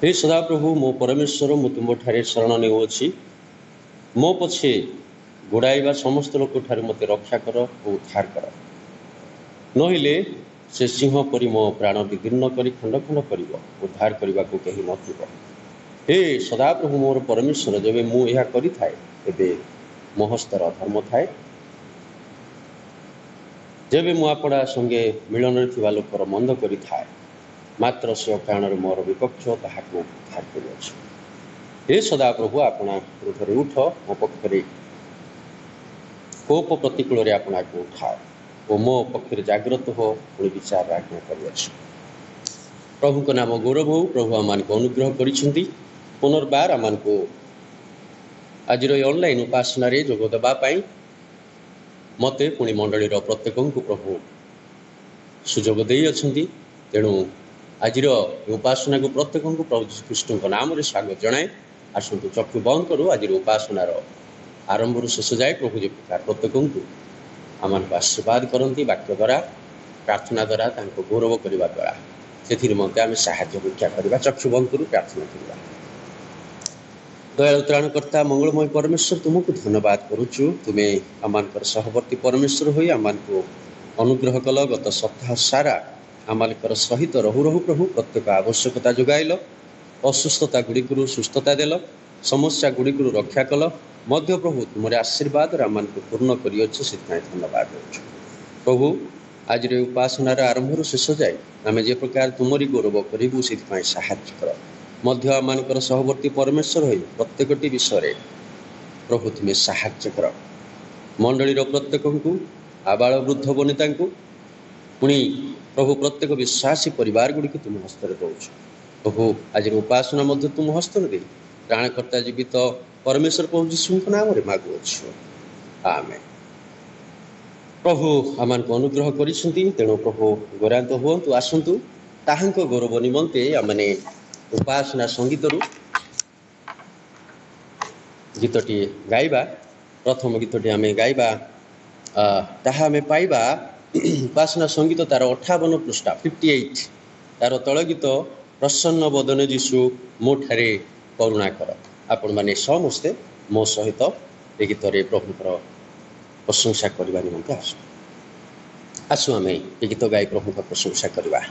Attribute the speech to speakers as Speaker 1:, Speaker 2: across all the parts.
Speaker 1: हे सदाप्रभु मो परमेश्वर मु तुम ठारे शरण नेउछि मो पछे गोड़ाइबा समस्त लोक ठारे मते रक्षा कर और उद्धार कर नहिले से सिंह परी मो प्राण विदीर्ण करी खंड खंड करिवो उद्धार करने को कहीं नथिबो। हे सदाप्रभु मोर परमेश्वर जेबे मु यह करि थाए एबे मो हस्तर धर्म थाए जेबे मु आपड़ा संगे मिलन थिबा लोकर मंद करि थाए मात्र से कारण मोर विपक्ष ताहाक उद्धार करिअछि। हे सदाप्रभु आपना क्रोधरे उठ मो पक्षरे कोप प्रतिकूल आपना को उठाओ और मो पक्षरे जाग्रत हो पुणी विचार आज्ञा करिअछि। प्रभु को नाम गौरव हो। प्रभु आमान को अनुग्रह करिसेंती पुनर्बार आमान को आज ऑनलाइन उपासना रे जोग देबा पई मते पुणी मंडलीर प्रत्येक को प्रभु सुजोग देई अछंती। तेणु आज उपासना को प्रत्येक को प्रभु जीशु कृष्ण को नाम रे स्वागत जनाए। आसतु चक्षु बंद करूँ आज उपासनार आरंभ शेष जाए प्रभु जे प्रकार प्रत्येक को आम आशीर्वाद करती वाक्य द्वारा प्रार्थना द्वारा गौरव करने द्वारा से आम साहाय्य भिक्षा करवा। चक्षु बंद करूँ प्रार्थना करवा। दयालु त्राणकर्ता मंगलमय परमेश्वर तुमको धन्यवाद करुचु। तुम्हें आम सहवर्ती परमेश्वर हो आम को अनुग्रह कल गत सप्ताह सारा आम सहित रहु रहु प्रभु प्रत्येक आवश्यकता जोगाइल असुस्थता गुड़िक सुस्थता देल समस्या गुड़िक रक्षा कल मध्य प्रभु तुम आशीर्वाद आम को पूर्ण कर धन्यवाद देचु। प्रभु आज उपासनार आरंभ शेष जाए आम जे प्रकार तुमरी गौरव करूँ से साहाय्य कर मध्य आम सहवर्ती परमेश्वर हो प्रत्येकटी विषय प्रभु तुम्हें साहाय्य कर। मंडलीर प्रत्येक को आबाल वृद्ध वनिता पुणी प्रभु प्रत्येक विश्वासी परिवार गुड़िक तुम हस्तर दौच। प्रभु आज उपासना मध्य तुम हस्तर दे प्राणकर्ता जीवित परमेश्वर प्रभु जीशु नाम रे मागुअछु आमेन। प्रभु आमान को अनुग्रह करिसेंती तेणु प्रभु गौरांत हुअन्तु आसन्तु ताहांक गौरव निमंते आमने उपासना संगीतरू गीतटी गाइबा। प्रथम गीतटी आमे गाइबा ताहा आमे पाइबा उपासना संगीत तार 58 पृष्ठा 58 तार तल गीत प्रसन्न बदने जीशु मो ठारे करुणा कर। आपण माने समस्ते मो सहित ए गीत रे प्रभुकर प्रशंसा करबा निमंते आसु आमे ए गीत गाई प्रभुकर प्रशंसा करबा।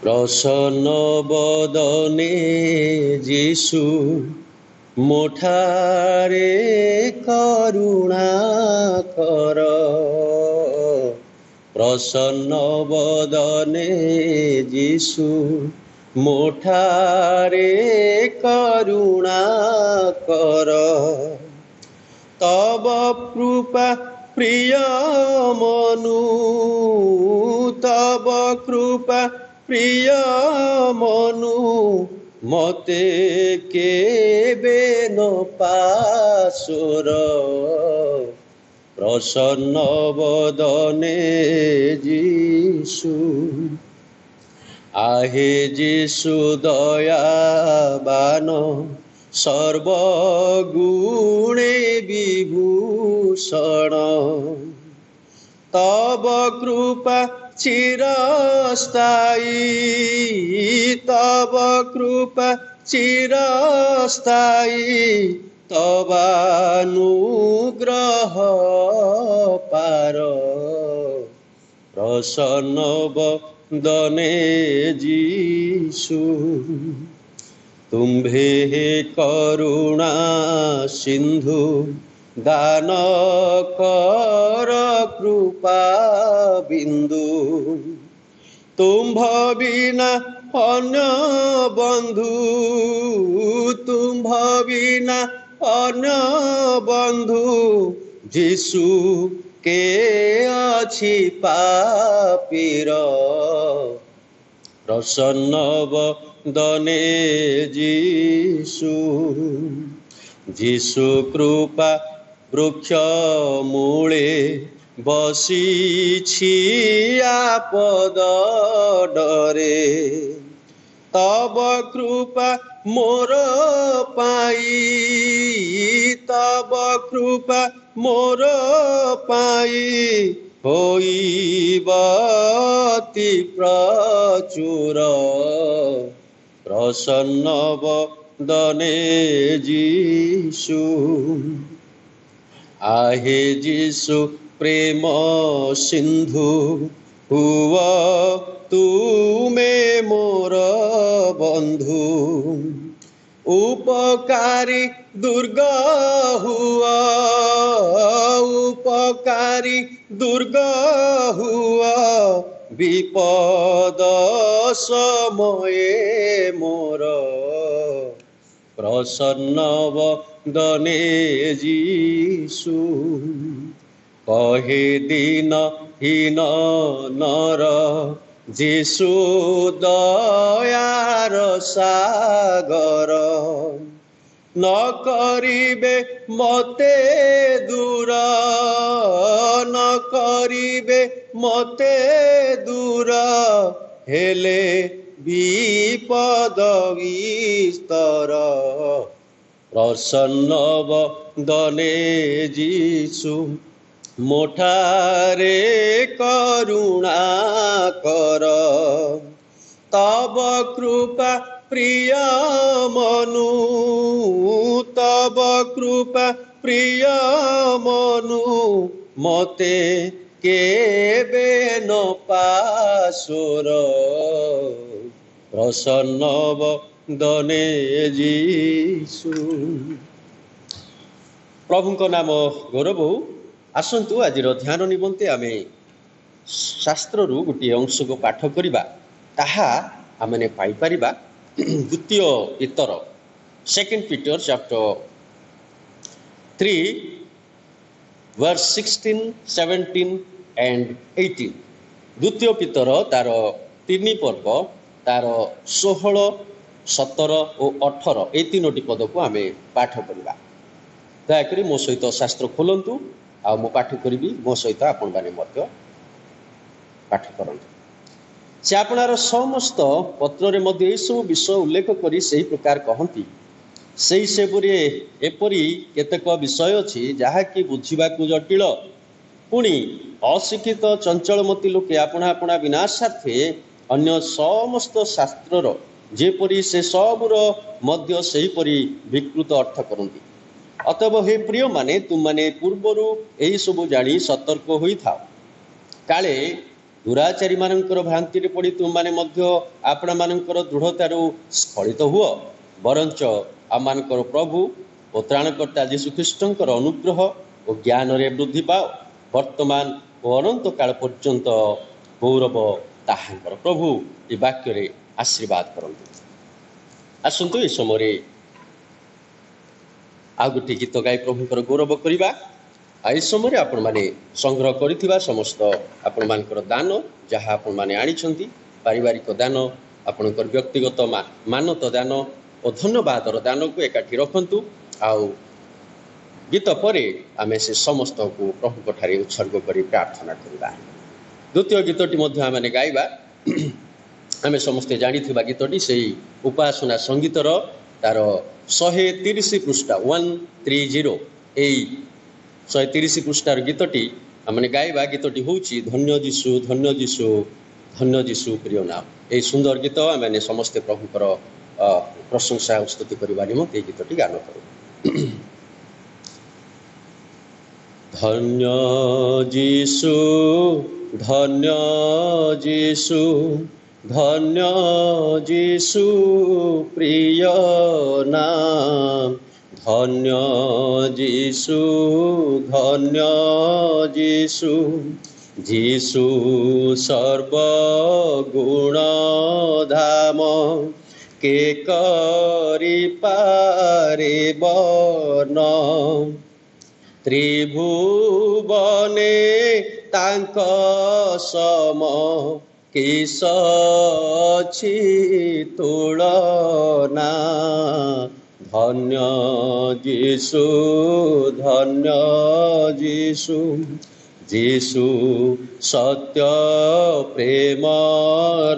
Speaker 1: प्रसन्न बदने जीशु मो ठारे करुणा कर। प्रसन्न बदने जीशु मो ठारे करुणा कर। तब कृपा प्रिय मनु तब कृपा प्रिय मनु मते केबे न पासोर। प्रसन्न बदने जीशु आहे जीशु दयाबान सर्वगुणे विभूषण। तब कृपा चिरस्थायी तब कृपा चिरस्थायी तबानुग्रह पार। प्रसन्न बदने जीशु तुम्भे करुणा सिंधु दान कर कृपा बिंदु। तुम्भ बिना अन्य बंधु तुम्भ बिना अन्य बंधु जीशु के अछि पापीर। प्रसन्न बदने जीशु जीशु कृपा वृक्ष मूले बसीछि आपद डरे। तब कृपा मोर पाई तब कृपा मोर पाई होइबाति प्रचुर प्रसन्न वदने जीशु आहे जीशु प्रेम सिंधु हुआ तुमे मोर बंधु उपकारी दुर्गा हुआ उपकारी दुर्गा हुआ विपद समये मोर प्रसन्न वदने जीशु कहे दीन हीन नर जीशु दयार सागर न करिबे मते दूर न करिबे मते दूर हेले विपद विस्तर प्रसन्न वदने जीशु मोठारे करुणा कर तब कृपा प्रिय मनु तब कृपा प्रिय मनु मते केबे न पासोर प्रसन्न वदने जीशु प्रभुଙ୍କ नाम गौरव हो। आसतु आज ध्यान निमंते आमे शास्त्ररू गोटे अंश को पाठ करिबा ताहा आमने पाई परिबा द्वितीय Peter second Peter chapter 3 verse 16 17 and 18 द्वितीय पीतर तार 3 पर्व तार 16 17 और 18 ए 3टी पद को आमे पाठ करिबा। दयाकरी मो सहित शास्त्र खोलंतु आ मो पाठ करी मो सहित आपण माने मध्य पाठ करंतु। से आपणार समस्त पत्र रे मध्य ए सब विषय उल्लेख करी सही प्रकार कहंती सही सेपुरी एपरी केतक विषय अछि जहा कि बुझिबा को जटिल पुणी अशिक्षित चंचलमती लोके आपणा आपणा विनाशार्थे अन्य समस्त शास्त्रर जेपरी से सबुर मध्य सही परी विकृत अर्थ करंती। अतएव हे प्रिय माने तुम माने पूर्वरु एही सब जानी सतर्क होई थाओ काले दुराचारी मानकर भ्रांति रे पड़ी तुम माने मध्य आपणा मानकर दृढ़तारू स्खलित हुओ बरंच आमानकर प्रभु ओ त्राणकर्ता यीशु ख्रीष्टंकर अनुग्रह और ज्ञान रे वृद्धि पाओ वर्तमान और अनंत काल पर्यंत गौरव ताहांकर प्रभु ए वाक्य रे आशीर्वाद करंतु। आसंतु ए समय आ गोटे गीत गाई प्रभुंकर गौरव करवा। आई समय आपण माने संग्रह करिथिबा समस्त आपण मानकर दान जहाँ आपण माने आनिछंती पारिवारिक दान आपणकर व्यक्तिगत मानत दान और धन्यवादर दान को एकाठी रखंतु। आउ गीत परे आमे से समस्त को प्रभु ठारे उत्सर्ग करी प्रार्थना करबा। द्वितीय गीतटी मध्य आमे गाइबा। आमे समस्त जानिथिबा गीतटी सेही उपासना संगीतर तार 130 पृष्ठा 130 ए 130 पृष्ठार गीतटी आमने गाइबा। गीतटी होउची धन्य जीशु प्रिय नाम। ए सुंदर गीत आमे समस्त प्रभुकर प्रशंसा स्तुति करबा निमंते गीतटी गान करू। धन्य जीशु धन्य जीशु प्रिय नाम धन्य जीशु जीशु सर्वगुण धाम के करि पारिबन त्रिभुवने तांक सम किस अछि तुलना धन्य जीशु जीशु सत्य प्रेम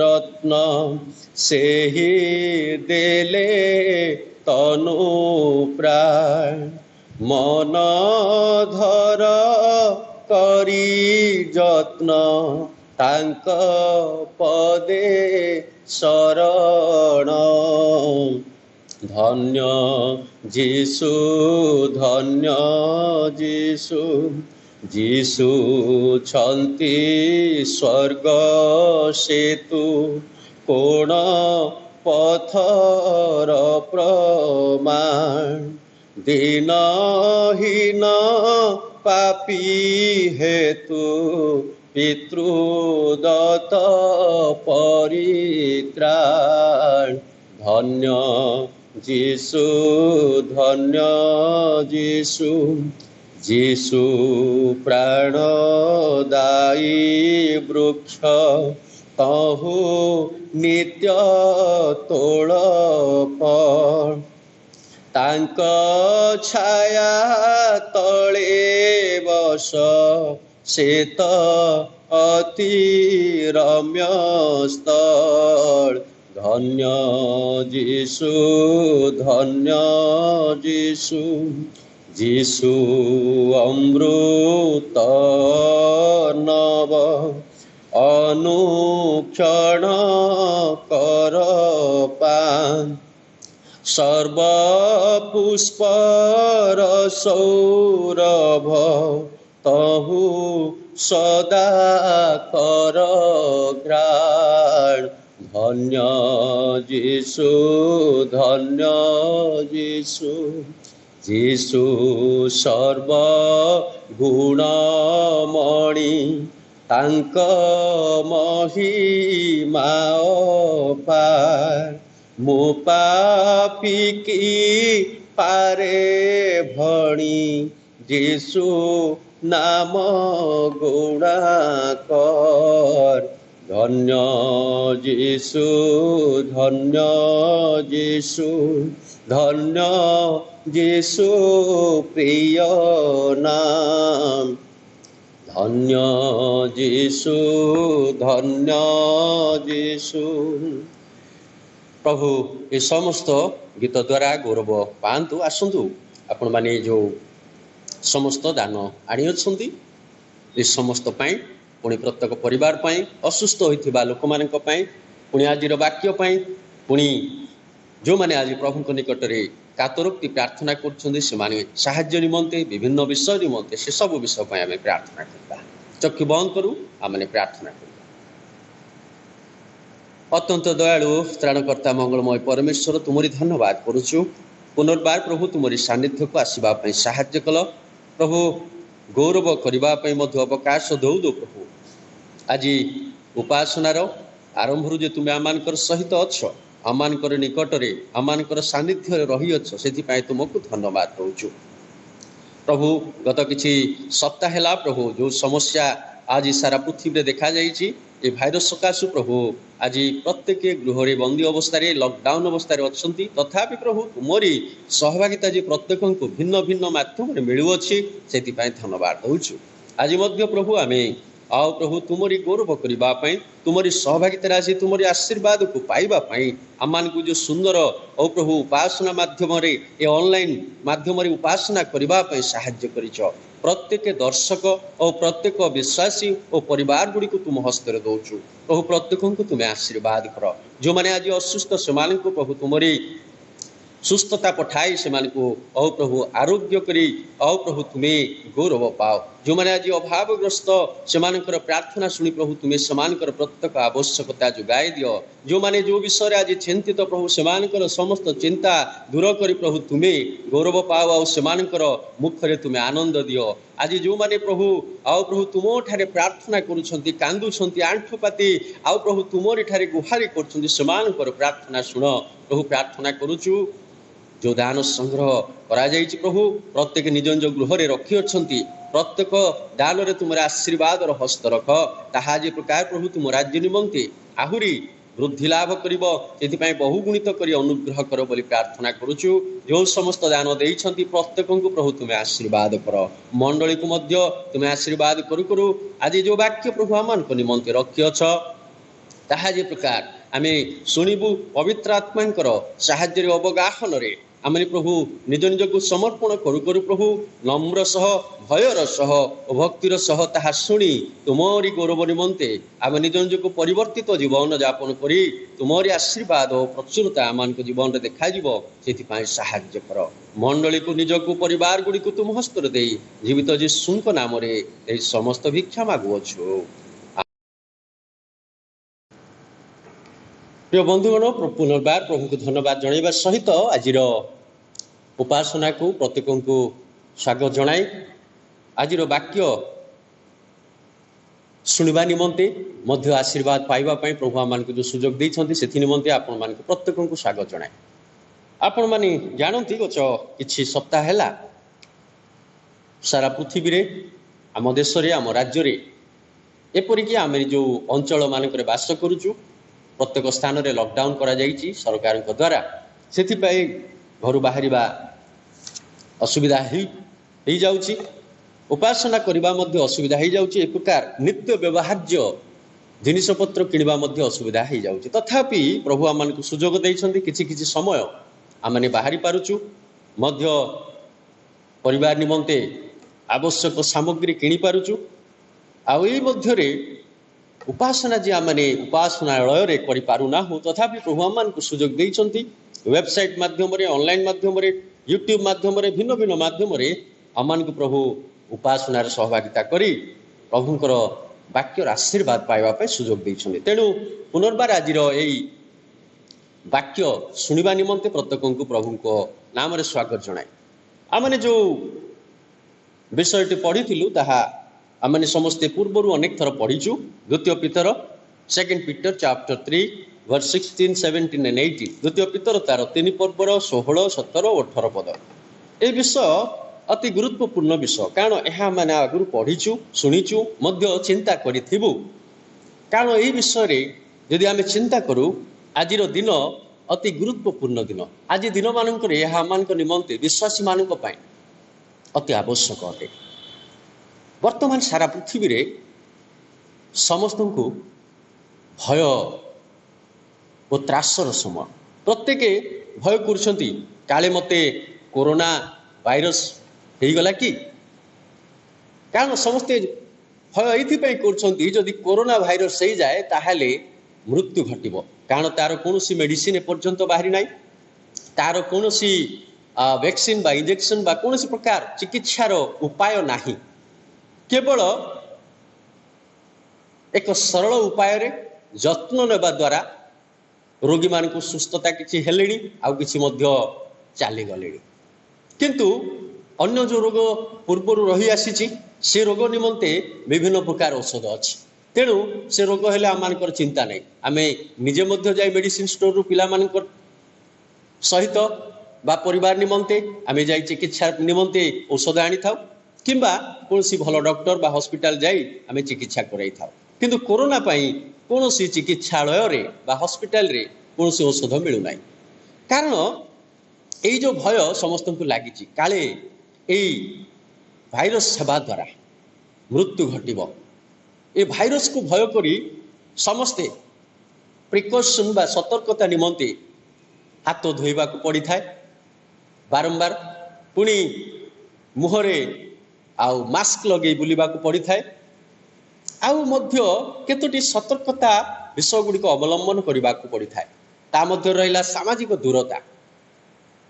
Speaker 1: रत्न से ही देले तनु प्राण मन धर करी যত্ন तांक पदे शरण धन्य जीशु धन्य जीशु जीशु छन्ति स्वर्ग सेतु कोण पथर प्रमाण दीनहीन पापी हेतु पितृदत्त परित्राण धन्य जीशु धन्य जीशु जीशु प्राणदायी वृक्ष तहु नित्य तोल तांक छाया तले बस शेत अति रम्य स्थल धन्य जीशु धन्य जीशु जीशु अमृत नव अनुक्षण कर पान सर्व पुष्पर सौरभ तहु सदा कर ग्राण धन्य जीशु धन्य जीशु जीशु सर्व गुणमणि तांक महिमा अपार मो पापी की पारे भणी जीशु नाम गुणाकर धन्य जीशु धन्य जीशु धन्य जीशु प्रिय नाम धन्य जीशु धन्य जीशु प्रभु ये समस्त गीत द्वारा गौरव पातु आसतु आपण माने जो समस्त दान आनी अच्छी ये समस्त पाई पुणी प्रत्येक परिवार पाई असुस्थ होइथिबा लोक मानक पाई पुणी आजिर वाक्य पाई पुणी जो माने आज प्रभु निकट में कातरोक्ति प्रार्थना करछन्ति से माने साहाय्य निमंते विभिन्न विषय निमंते से सब विषय पाई आमे प्रार्थना करबा चक्षु बंद करू आमे प्रार्थना करबा अत्यंत दयालु त्राणकर्ता मंगलमय परमेश्वर तुमरी धन्यवाद करुचु पुनर्बार प्रभु तुमरी सान्निध्य को आसवा साहाय्य कल प्रभु गौरव करने अवकाश दौ दो प्रभु आज उपासनार आरंभ जे तुम्हें आमानकर सहित अच्छ आमानकर निकट में आमानकर सान्निध्य रही अच्छ से तुमको धन्यवाद दूचु प्रभु गत किछि सप्ताह है प्रभु जो समस्या आज सारा पृथ्वी में देखा जाइए ये भाइरस सकाशु प्रभु आज प्रत्येक गृह बंदी अवस्था लॉकडाउन अवस्था अच्छा तथापि प्रभु तुमरी सहभागिता जी प्रत्येक को भिन्न भिन्न मध्यम मिलुअछि से धन्यवाद दूचु आज प्रभु आम आओ प्रभु तुमरी गौरव करने तुमरी सहभागिता आज तुमरी आशीर्वाद को पाइबापी आम को जो सुंदर औ प्रभु उपासना माध्यम ये ऑनलाइन माध्यम उपासना करने साहाय्य करिछ प्रत्येक दर्शक और प्रत्येक विश्वासी और परिवार गुड़ी को तुम हस्तर दौचु प्रभु प्रत्येक को तुम्हें आशीर्वाद कर जो मैंने आज असुस्थ से प्रभु तुमरी सुस्थता पठाई से औ प्रभु आरोग्य करी औ प्रभु तुम्हें गौरव पाओ जो मैंने आज अभावग्रस्त से प्रार्थना शुणी प्रभु तुम्हें से प्रत्येक आवश्यकता जोगाई दियो जो मैंने जो विषय आज चिंतित प्रभु से समस्त चिंता दूर कर प्रभु तुम्हें गौरव पाओ और से मुखरे तुम्हें आनंद दियो आज जो मैंने प्रभु आओ प्रभु तुम ठारे प्रार्थना करुछंती कांदुछंती आंठुपाती आओ प्रभु तुमरी ठारे गुहारी करछंती से प्रार्थना शुण प्रभु प्रार्थना करुचु जो दान संग्रह करा जाइछि प्रभु प्रत्येक निज निज गृह रखी अच्छी प्रत्येक दान रे तुम आशीर्वाद हस्त रख ताहा जे प्रकार प्रभु तुम राज्य निमंते आहुरी वृद्धि लाभ कर बहुगुणित कर अनुग्रह कर बोली प्रार्थना करुचु जो समस्त दान देइछंती प्रत्येक को प्रभु तुम्हें आशीर्वाद कर मंडली को मध्य तुम्हें आशीर्वाद करू करू आज जो वाक्य प्रभु आमान को निमंते रखी अछ ताहा जे प्रकार आमे शुणिबु पवित्र आत्मांकर साहाय्य अवगाहन रे आम प्रभु निज निज को समर्पण करू करू प्रभु नम्र सह भयर सह भक्तिर सह ताहा शुणी तुमरी गौरव निमंते आम निज निज को परिवर्तित जीवन यापन करी तुमरी आशीर्वाद और प्रचुरता आम जीवन में देखा से साहाय्य कर मंडली को निज को परिवार गुड़ी को तुम हस्तर दे जीवित जीशुक नाम रे समस्त भिक्षा मागुअछु। प्रिय बंधुगण पुनर्बार प्रभु को धन्यवाद जनइबा सहित आज उपासना को प्रत्येक को स्वागत जनाए आज वाक्य शुणा निमंते मध्य आशीर्वाद पाइबापी प्रभु आम जो सुजोग देते से निमंते आपण मान प्रत्येक को स्वागत जनाए। आपण माने जानती गच कि सप्ताह है सारा पृथ्वी रे आम देश आम राज्य रे एपरिक आम जो अंचल मानक बास करुचु प्रत्येक स्थान में लॉकडाउन करा जाइछि सरकार द्वारा से घर बाहर असुविधा हो जाउछि उपासना करबा मध्य असुविधा हो जाउछि एक प्रकार नित्य व्यवहार्य जिनिसपत्र किणवा मध्य असुविधा हो जाउछि तथापि प्रभु आम को सुजोग देइछन्ति किछि समय आम बाहरी पारुचु मध्य परिवार निमंते आवश्यक सामग्री किणी पारुचु आउ एई मध्य रे उपासना जे आमने उपासनालय रे करि पारुना हो तथापि प्रभु आम को सुजोग देइछन्ति वेबसाइट माध्यम रे ऑनलाइन माध्यम रे यूट्यूब माध्यम रे भिन्न भिन्न माध्यम रे आमान को प्रभु उपासना रे सहभागिता करी प्रभुंकर वाक्यर आशीर्वाद पाइबा पे सुजोग देइछन्ति तेणु पुनर्बार आज एई वाक्य शुणा निमंते प्रत्येक को प्रभु को नाम रे स्वागत जनाए। आमने जो विषयटी पढ़ी ताहा आमने समस्ते पूर्वर अनेक थर पढ़ीचु द्वितीय पीतर 2 पीटर चैप्टर 3 verse 16, 17 and 18 द्वितीय पीतर तार 3 पर्वर 16, 17 और 18 पद ए विषय अति गुरुत्वपूर्ण विषय कारण यह मैंने आगु पढ़ीचु शुणीचु मध्य चिंता करूँ कारण यही विषय रे यदि आम चिंता करूँ आज दिन अति गुरुत्वपूर्ण दिन आज दिन मानक निमंते विश्वासी मानक पाई अति आवश्यक अटे। वर्तमान सारा पृथ्वी रे समस्त को भय और त्रासर समय प्रत्येक भय करछंती काले मते कोरोना वायरस हो गला कि कारण समस्ते भय ये करछंती जदि कोरोना वायरस हो जाए ताहले मृत्यु घटिबो कारण तार कोनोसी मेडिसिन एपर्यंत बाहरी नाई तार कोनोसी वैक्सीन बा इंजेक्शन बा कोनोसी प्रकार चिकित्सार उपाय नाही केवल एक सरल उपाय रे जत्न नेबा द्वारा रोगी मान को सुस्थता किछि हेलेनी आउ किछि मध्य चाली गलेनी किंतु अन्य जो रोग पूर्वर रही आसी से रोग निमंते विभिन्न प्रकार औषध अच्छी तेणु से रोग हेले आम चिंता नहीं आमे निजे मध्य जाई मेडिसिन स्टोर रु पिला मानकर सहित बा परिवार निमंते आमे जाई चिकित्सा निमंते औषध आनी थाउ किंबा कोनसी भल डॉक्टर बा हॉस्पिटल जाई आमे चिकित्सा कराई थाउ किंतु कोरोना पाई कोनसी चिकित्सालय रे बा हॉस्पिटल रे कोनसी औषध मिलु नाही कारण एई जो भय समस्त को लागी काले एई भाइरस सेवा द्वारा मृत्यु घटिबो ए भाइरस को भय करी समस्ते प्रिकॉशन बा सतर्कता निमंते हाथ धोइबा को पड़ी थाए बारंबार पुणी मुहरे आउ मास्क लगे बुलिबा को पड़ी थाए आउ मध्य केतोटी सतर्कता विषय गुड़ी को अवलंबन करने को पड़ी थाए ता मध्य रहिला सामाजिक दूरता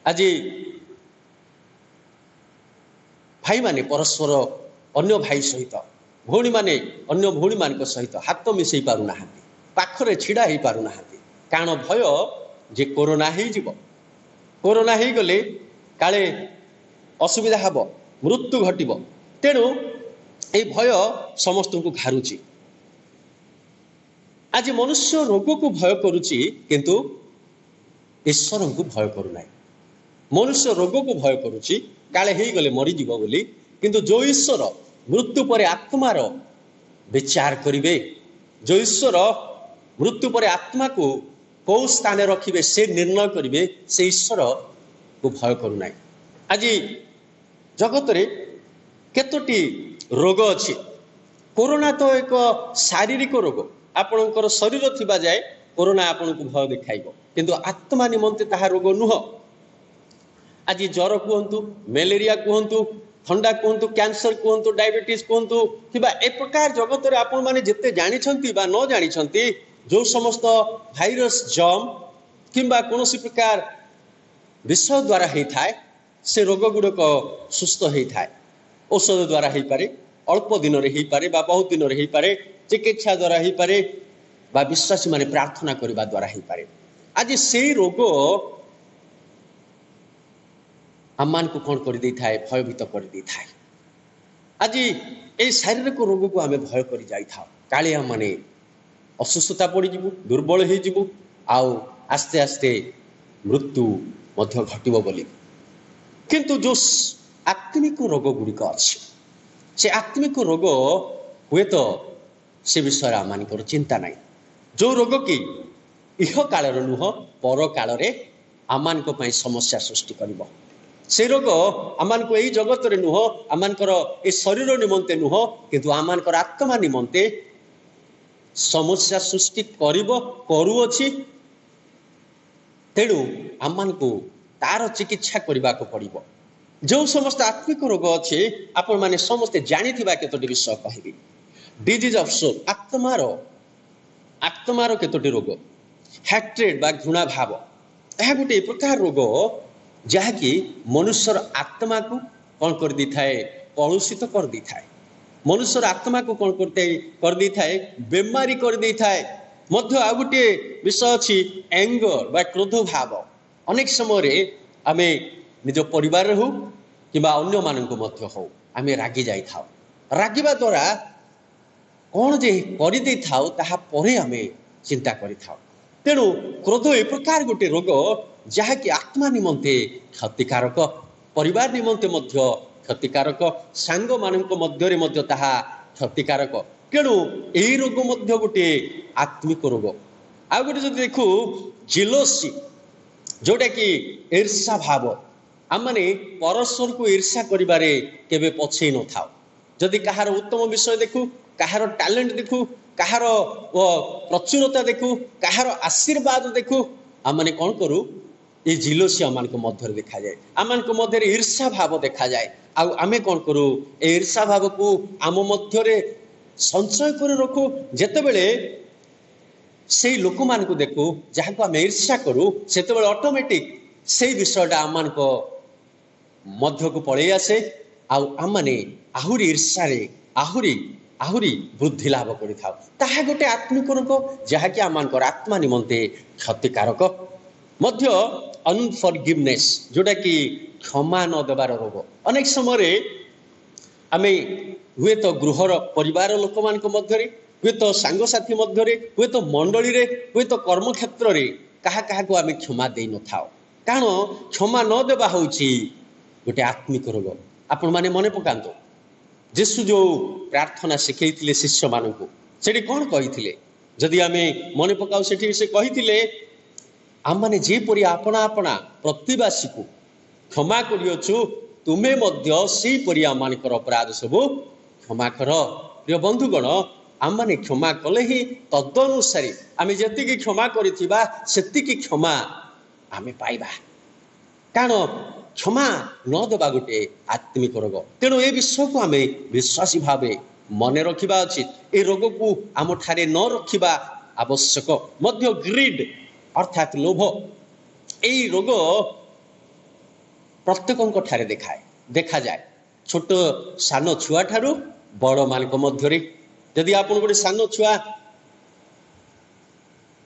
Speaker 1: आज भाई माने परस्पर अन्य भाई सहित भौणी माने अन्य भौणी मान सहित हाथ मिसई पारु नाहांती पाखरे छिड़ा ही पारु नाहांती कारण भय जे कोरोना ही जीव कोरोना ही गले काले असुविधा हब मृत्यु घटिब तेणु ए भय समस्त को घारुची आज मनुष्य रोग को भय करुची किंतु ईश्वर को भय करूना मनुष्य रोग को भय करुची काले ही गले मरीज बोली किंतु जो ईश्वर मृत्यु पर आत्मार विचार करिवे जो ईश्वर मृत्यु पर आत्मा को कौ स्थान रखिबे से निर्णय करिवे से ईश्वर को भय करूना आज जगत रे केतोटी रोग अच्छी कोरोना तो एक शारीरिक रोग आपणकर शरीर थिबा जाए कोरोना आपन को भय देखाइबो किंतु आत्मा निमंते ताहा रोग नुह आज ज्वर कहतु, मलेरिया कहतु, थंडा कहतु, कैंसर कहतु, डायबिटीज कहतु कि ए प्रकार जगत में आपण मैंने जिते जानी बा न जानी जो समस्त भाइरस जर्म किंबा कौन प्रकार विष द्वारा होता है से रोग गुड़क सुस्थ होता है। औषध द्वारा हो पारे, अल्प दिन हो पारे बा बहुत दिन हो पारे, चिकित्सा द्वारा हो पारे बा विश्वासी माने प्रार्थना करने द्वारा हो पारे। आज से रोग आम को कौन कर दे था, भयभीत कर दे था। आज ये शारीरिक रोग को आम भय कर जाता काले आम मैंने असुस्थता पड़ीजु, दुर्बल हो आउ आस्ते आस्ते मृत्यु मध्य घटब बोली। किंतु जो आत्मिक रोग गुड़िक अच्छे से आत्मिक रोग हुए तो से विषय आम चिंता ना। जो रोग कि इह काल नुह पर काल आम समस्या सृष्टि कर से रोग आम को यही जगत रे नुह आम ए शरीर निमंते नुह किंतु आम आत्मा निमंते समस्या सृष्टि करुअछि। तेणु आम को तार चिकित्सा करने को पड़ो। जो समस्त आत्मिक रोग अच्छे आपण मैंने समस्ते जानी केतोटी विषय कहबी। डिजीज ऑफ सोल, आत्मार केतोटी रोग, हैट्रेड बा घृणा भाव, यह गोटे प्रकार रोग जहाँकि मनुष्यर आत्मा को कौन कर दी थाए, कलुषित कर दी थाए। मनुष्यर आत्मा को कौन कर दी थाए, बेमारी कर दी थाए। मध्य आ गोटे विषय अच्छी एंगर बा क्रोध भाव। अनेक समय आम निज परिवार हो कि अन्य मानक मध्य हो आम रागी जाई थाओ। रागिबा द्वारा कौन जे कर दे थाओ ताहा परे आम चिंता करि थाओ। तेणु क्रोध ए प्रकार गोटे रोग जहाँकि आत्मा निमंते क्षतिकारक, परिवार निमंते मध्य क्षतिकारक, सांग मानक मध्य मध्य ताहा क्षतिकारक। तेणु यही रोग मध्य गोटे आत्मिक रोग। आ गोटे जो देखू जेलोसी जोटा कि ईर्षा भाव, आम माने परस्पर को ईर्षा करिबारे केबे पछे न थाओ। जदि कहार उत्तम विषय देखू, कहार टैलेंट देखू, कहार प्रचुरता देखू, कहार आशीर्वाद देखू, आम माने कौन करू ये जिलोसी आम मध्य देखा जाए, आम मध्य ईर्षा भाव देखा जाए। आम कौन करू ईर्षा भाव को आम मध्य संचय कर रखू। जेतेबेले से लोक मान को देखू जहाँ को आम ईर्षा करूँ से ऑटोमेटिक से विषयटा आम मध्य को पलि आसे। आम मैंने आहुरी ईर्षा आहुरी आहुरी वृद्धि लाभ कर गोटे आत्मिक रोग जहाँकि आम आत्मा निमंते क्षतिकारक। मध्य अनफरगिवनेस जोटा कि क्षमा न देवार रोग। अनेक समय आम हुए तो गृहर परिवार लोक मान मध्य, हुए तो सांगसाथी मध्य, हुए तो मंडली रे, हुए तो कर्मक्षेत्र रे क्या को आम क्षमा दे न था। कारण क्षमा न देवा हूँ गोटे आत्मिक रोग। आपण मैंने मन पकातु जेसु जो प्रार्थना शिखई शिष्य मान से कौन कही जदि आम मन पकाऊ से कही आम मैंने जेपरी आपना आपना प्रतिवासी को क्षमा करियछु तुम्हें मध्य से परी आम अपराध सब क्षमा कर। प्रिय बंधुगण आम मैंने क्षमा कले ही तदनुसारी आम जी क्षमा करिथिबा सेतिकी क्षमा आम पाइबा। कारण क्षमा न देवा गोटे आत्मिक रोग। तेणु ए विषय को आम विश्वासी भाव मन रखा उचित। ए रोग को आम ठारे न रखा आवश्यक। मध्य ग्रीड अर्थात लोभ, यही रोग प्रत्येक ठारे देखा जाए। छोट सान छुआ ठारू बड़ मान मध्य जदि आप गोटे सान छुआ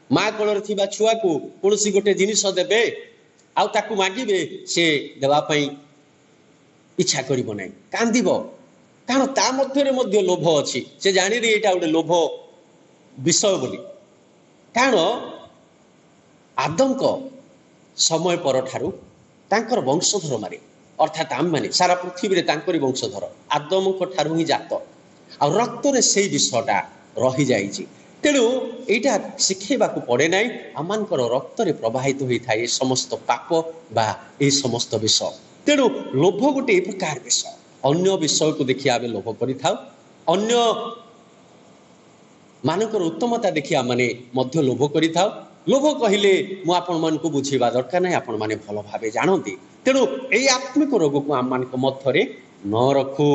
Speaker 1: माँ कोल छुआ को कौन गोटे जिनिस देवे आउ मागिबे से देवाई इच्छा करिबो नै, कांदिबो। कारण ता मध्य लोभ अच्छी से जानी यहाँ गोटे लोभ विषय बोली। कारण आदम को समय पर ठारू तांकर वंशधर माने अर्थात आम माने सारा पृथ्वी रे वंशधर आदम को ठारू ही जात आ रक्त रे से विषयटा रही जाइछि। तेणु यहाँ शिखेबा पड़े ना आम रक्त रे प्रवाहित होता है समस्त पाप बा ये समस्त विषय। तेणु लोभ गोटे प्रकार विषय। अन्य विषय को देखिए आम लोभ कर अन्य मानकर उत्तमता देखिए आम लोभ कर लोभ कहले मु आपण मन को बुझेबा दरकार नहीं, आपण माने भल भावे जानती। तेणु यही आत्मिक रोग को आम मान मध्य न रखू।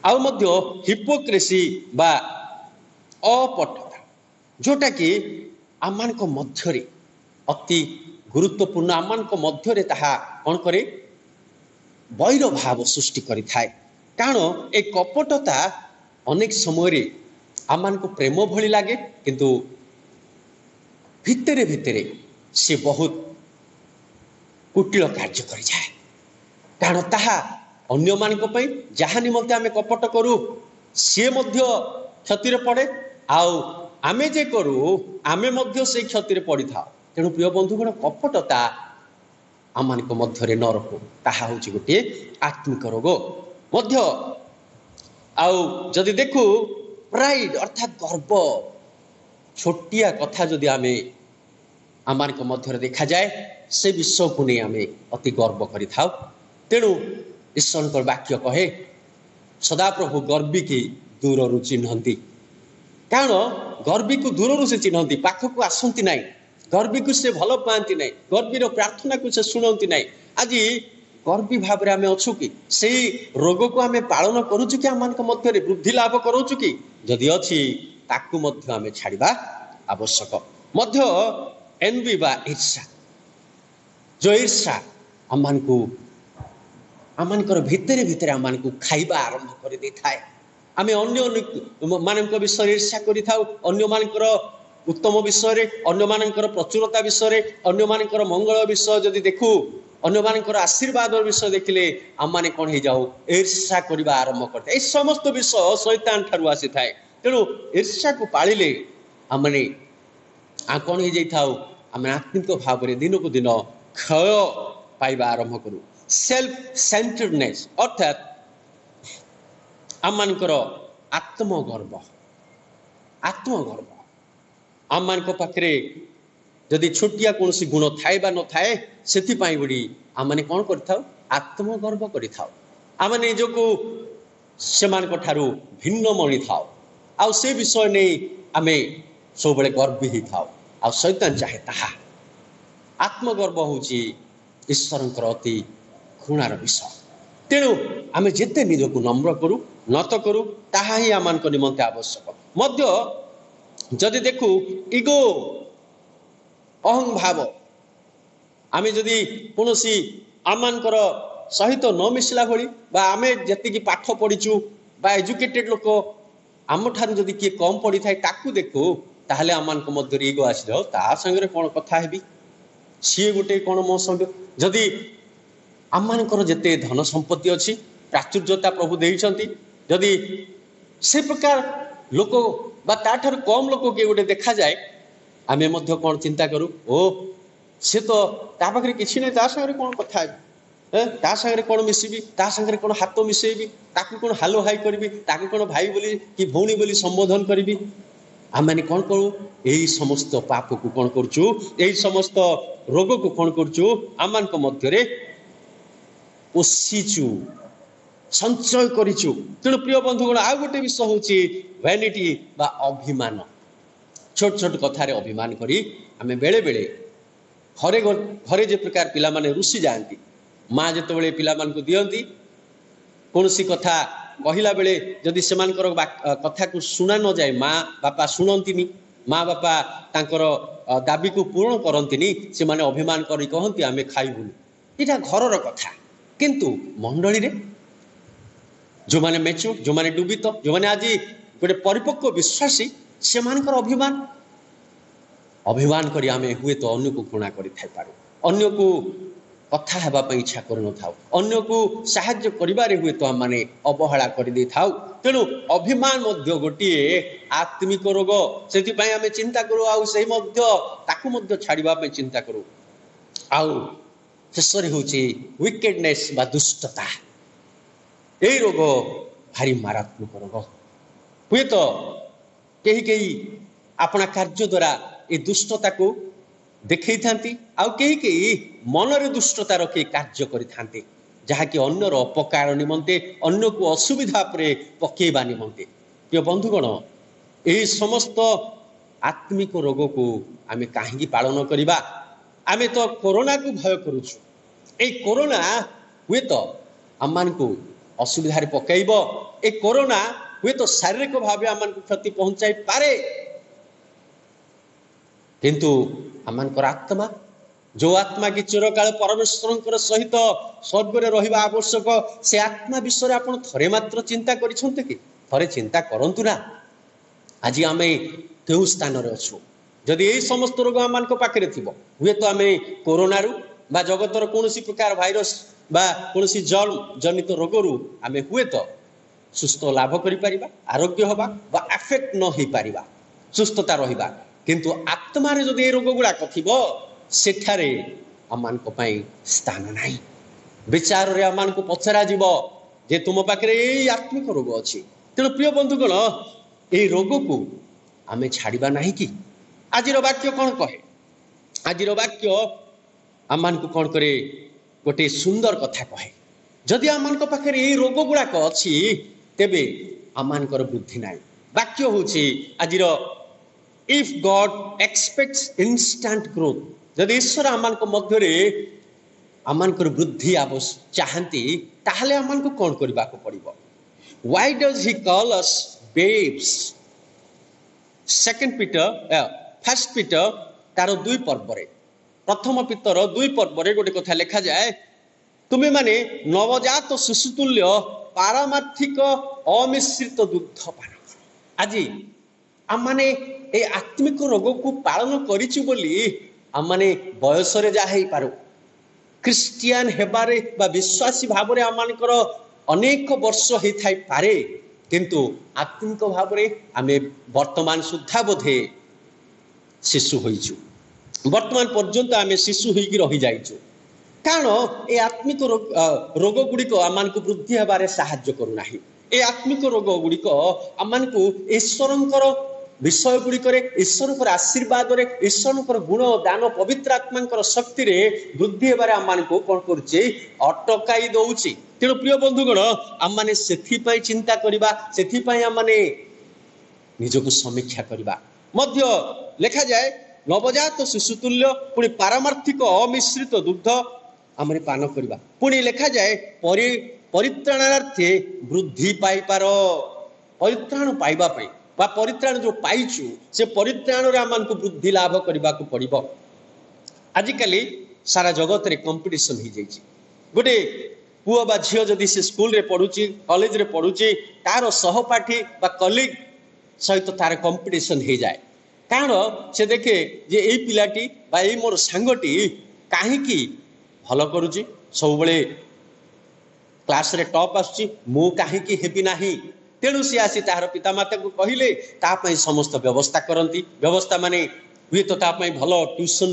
Speaker 1: आउ मध्य हिपोक्रेसी बा अपटता जोटा कि आम मान मध्य अति गुरुत्वपूर्ण, आम मान मध्य ताहा कौन करे वैर भाव सृष्टि करि थाए। कारण ए कपटता अनेक समय आम मान प्रेम भली लगे, किंतु भितरे भितरे से बहुत कुटिल कार्य कर जाए। कारण ताहा अन्य मानक पई जहाँ निमंते आमे कपट करू सी मध्य क्षति पड़े, आउ आमे जे करू आमे मध्य से क्षति पड़ी था। तेणु प्रिय बंधुगण कपटता आम मानक मध्य न रखू, ताहा होची गोटे आत्मिक रोग मध्य। आउ जदि देखू प्राइड अर्थात गर्व, छोटिया कथा जदि आमे आम मध्य देखा जाए से विषय को नहीं आमे अति गर्व करि थाउ। तेणु ईश्वर वाक्य कहे सदाप्रभु गर्वी की दूर चिन्हती। कारण गर्वी को दूर से चिन्हती, पाखक आसती ना, गर्वी को से भल पाती ना, गर्वीर प्रार्थना को से शुणती ना। आज गर्वी भाव में आम अच्छु कि से रोग को आम पालन करुचु कि आम मध्य वृद्धि लाभ करूचु कि जदि अच्छी ताकू मध्य आम छाड़ा आवश्यक। मध्य एनवी बा ईर्षा, जो ईर्षा आम आमर भितरे भितरे आम खाइबा आरंभ कर दे थाए। आम अन्य मान विषय ईर्षा करि थाउ, अन्य मानकर उत्तम विषय, अन्य मानकर प्रचुरता विषय, अन्य मानकर मंगल विषय जदि देखू, अन्य मानकर आशीर्वाद विषय देखिले आम माने कौन हो जाऊ ईर्षा करने आरंभ करते। ये समस्त विषय शैतान ठारू आसी थाए। तेणु ईर्षा को पालिले आम मैंने कौन हो जाऊ आम आत्मिक भाव में दिन को दिन क्षय पाइबा आरंभ करूँ। सेल्फ सेंटर्डनेस अर्थात आम मानकर आत्मगर्व, आत्मगर्व आम मान पाखे जदि छोटिया कौन गुण थाए बा न थाए से बड़ी आम मैंने कौन कर आत्मगर्व कर आम निजक से भिन्न मणि था आउ से विषय नहीं आम सब गर्वी ही था। आ शैतान चाहे ताहा आत्मगर्व हूँ ईश्वर अति घृणार विषय। तेणु आम जिते निजक नम्र करूँ नत करूँ ताहा ही आम निमंते आवश्यक। मध्य जदि देखू इगो अहं भाव आम जदि कौन आम सहित न मिसला भली बा आम जी पाठ पढ़ीचु बा एजुकेटेड लोक आम ठार जदि किए कम पढ़ी थाए ताकू देखू ताहले आम मध्य इगो आसी जाओ ता संगे कौन कथा हेबी सी गोटे कौन मो संग जदि आम मानकर जेते धन संपत्ति अच्छी प्राचुर्यता प्रभु देइछंती जदि से प्रकार लोक बा ताठार कम लोक किए गोटे देखा जाए आम मध्य कौन चिंता करूँ ओ सी तो ता पाखे किसी ना ता संगे कौन कथा है ता संगे कौन मिसबी ता संगे कौन हाथ मिसेबी ताकू कौन हालो हाई करी ताकू कौन भाई बोली कि भौणी बोली संबोधन करी आम मैंने कौन करूँ यही समस्त पाप को कौन करुचु यही समस्त रोग को कौन करुचु आम मध्य पोषिचु संचय करिचु। तेणु प्रिय बंधुगण आ गोटे विषय हूँ वैनिटी बा अभिमान। छोट छोट कथार अभिमान करी आम बेले बेले घरे घरे जे प्रकार पिला माने रुषि जाती माँ जिते पिला को दियंती कौन सी कथा कहला बेले जदि से कथा को शुणा न जाए माँ बापा शुणती माँ बापा तांकर दाबी को पूर्ण करती से माने अभिमान करी कहती आम खाइबुनी यहाँ घर कथा। किंतु मंडली रे जो माने मेचुर जो माने डुबित जो माने आज गोटे परिपक्व विश्वासी से मानकर अभिमान अभिमान करी आमे हुए तो अन्य को घृणा करि थाई पारू अन्य को कथा हेबा पई इच्छा कर न थाउ अन्य को सहाय्य करिबारे हुए तो हम माने अवहेला करि दे थाउ। तेणु अभिमान मध्य गोटे आत्मिक रोग सेति पई आमे चिंता करू आउ सेही मध्य ताकू मध्य छाड़िबा पई चिंता करू। आउ शेषरे होची विकेडनेस बा दुष्टता यही रोग भारी मारात्मक रोग हुए तो कहीं कहीं अपना कार्य द्वारा ये दुष्टता को देखई थांती आउ कहीं कहीं मन रे दुष्टता रखी कार्य करि थांती जहाँकि अन्यर अपकार निमंते अन्य को असुविधा पर पकेबा निमंते। प्रिय बंधुगण यही समस्त आत्मिक रोग को आम कहीं पालन करवा। आम तो कोरोना को भय करुचु। ए कोरोना हुए तो आम मान को असुविधा पकईब। ए कोरोना हुए तो शारीरिक भाव आम को क्षति पहुंचाई पारे, किंतु आम आत्मा जो आत्मा की चिरकाल परमेश्वर सहित स्वर्ग में रहा आवश्यक, से आत्मा विषय आप थरे मात्र चिंता करिसेंते कि? थरे चिंता करंतु ना। आज आम क्यों स्थान अच्छु? जदि यही समस्त रोग आम पाखे थी हुए तो आम कोरोना बा जगतर कौन प्रकार भाइरस बा कौन जर्म जनित रोगरू आम हुए तो सुस्थ लाभ कर आरोग्य हवा बा अफेक्ट न हो पारिबा, सुस्थता रहिबा। किंतु आत्मा रे जदि रोग गुड़ाक थिबो सेठारे आमान स्थान नहीं। विचार रे आमान को पचरा जीवो जे तुम पाखे यही आत्मिक रोग अच्छी। तेणु प्रिय बंधुगण, ये रोग को आम छाड़ा नहीं कि? आज वाक्य कौन कहे? आज वाक्य आम को कौन करे? गोटे सुंदर कथा कहे, जदि आम पाखे यही रोग गुड़ाक अच्छी तेबे आमानकर बुद्धि नाई। वाक्य होची आज if God aspects instant growth, जदि ईश्वर आमान को मध्य आमानकर वृद्धि चाहती ताहले आमान को कौन करबा को पड़िबो? Why does he call us babes? Second Peter first Peter तार 2 पर्वरे, प्रथम पीतर 2 पर्वरे गोटे कथा लिखा जाए, तुम्हें माने नवजात शिशु तुल्य पारमार्थिक अमिश्रित दुग्ध पान कर। आज आम माने ए आत्मिक रोग को पालन करिछु बोली आम माने बयस रे जा हे पारो, क्रिश्चियन हेबारे बा विश्वासी भाव रे आमानकर अनेक वर्ष हे थाई पारे, किंतु आत्मिक भाव रे आमे वर्तमान सुद्धा बोधे शिशु होइछु। वर्तमान पर्यंत आमे शिशु होइकी रही जाइछु। कारण ए आत्मिक रोग गुड़िक आमान को वृद्धि हेबारे साहाय्य करूना। ए आत्मिक रोग गुड़िक आमान को ईश्वरंकर विषय गुड़िक ईश्वर आशीर्वाद रे ईश्वर गुण दान पवित्र आत्मा शक्ति रे वृद्धि हेबारे आमान को कौन करुचे? अटकाई दउची। तेणु प्रिय बंधुगण, आम माने सेथिपाई चिंता करिबा, सेथिपाई आम माने निजको समीक्षा करिबा। मध्य लिखा जाए नवजात शिशुतुल्य पुणी पारमार्थिक अमिश्रित दुग्ध आम पान करवा। पुणी लिखा जाए परित्राणार्थे वृद्धि पाई पार। परित्राण पाइबा पई बा परित्राण जो पाइचु से परित्राण रे आमान को वृद्धि लाभ करबा को पड़िबो। आजिकली सारा जगत रे कंपटीशन हो जाइए। गोटे पुओ बा झियो जदि से स्कूल रे पढ़ुची कॉलेज रे पढ़ुची तार सहपाठी बा कलीग सहित तार कंपटीशन हो जाए। कारण से देखे जे यही पिलाटी बा यही मोर सांगटी कहीं भल करुची, सब बेले क्लास रे टॉप आसुची, मु कहीं हेबी नाही। तेणु सी आसी तार पितामाता को कहले तापाई समस्त व्यवस्था करती। व्यवस्था माने हुए तो तापाई भल ट्यूशन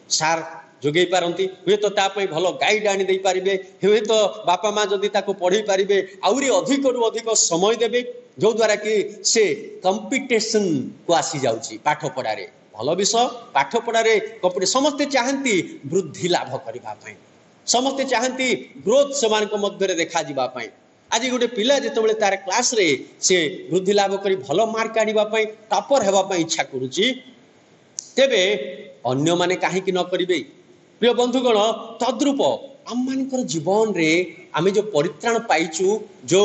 Speaker 1: सार जोगई पारती, हुए तो तापाई भल गाइड आनी दे पारिबे, हुए तो बापा माँ जदि ताको पढ़ई पारिबे आउरी अधिक रु अधिक समय देबे, जो द्वारा कि से कंपिटिशन को आसी जाउची। पाठ पढ़ारे भल विषय पाठ पढ़ारे कपड़े समस्ते चाहती वृद्धि लाभ करने, समस्ते चाहती ग्रोथ से मध्य देखा जावाई। आज गोटे पिला जिते तार क्लास रे से वृद्धि लाभ कर भल मार्क आने टॉपर होगापी इच्छा करुच्ची, तेबे अन्य माने कहीं न करेंगे? प्रिय बंधुगण, तद्रूप आम मान जीवन रे आम जो परित्राण पाइचु, जो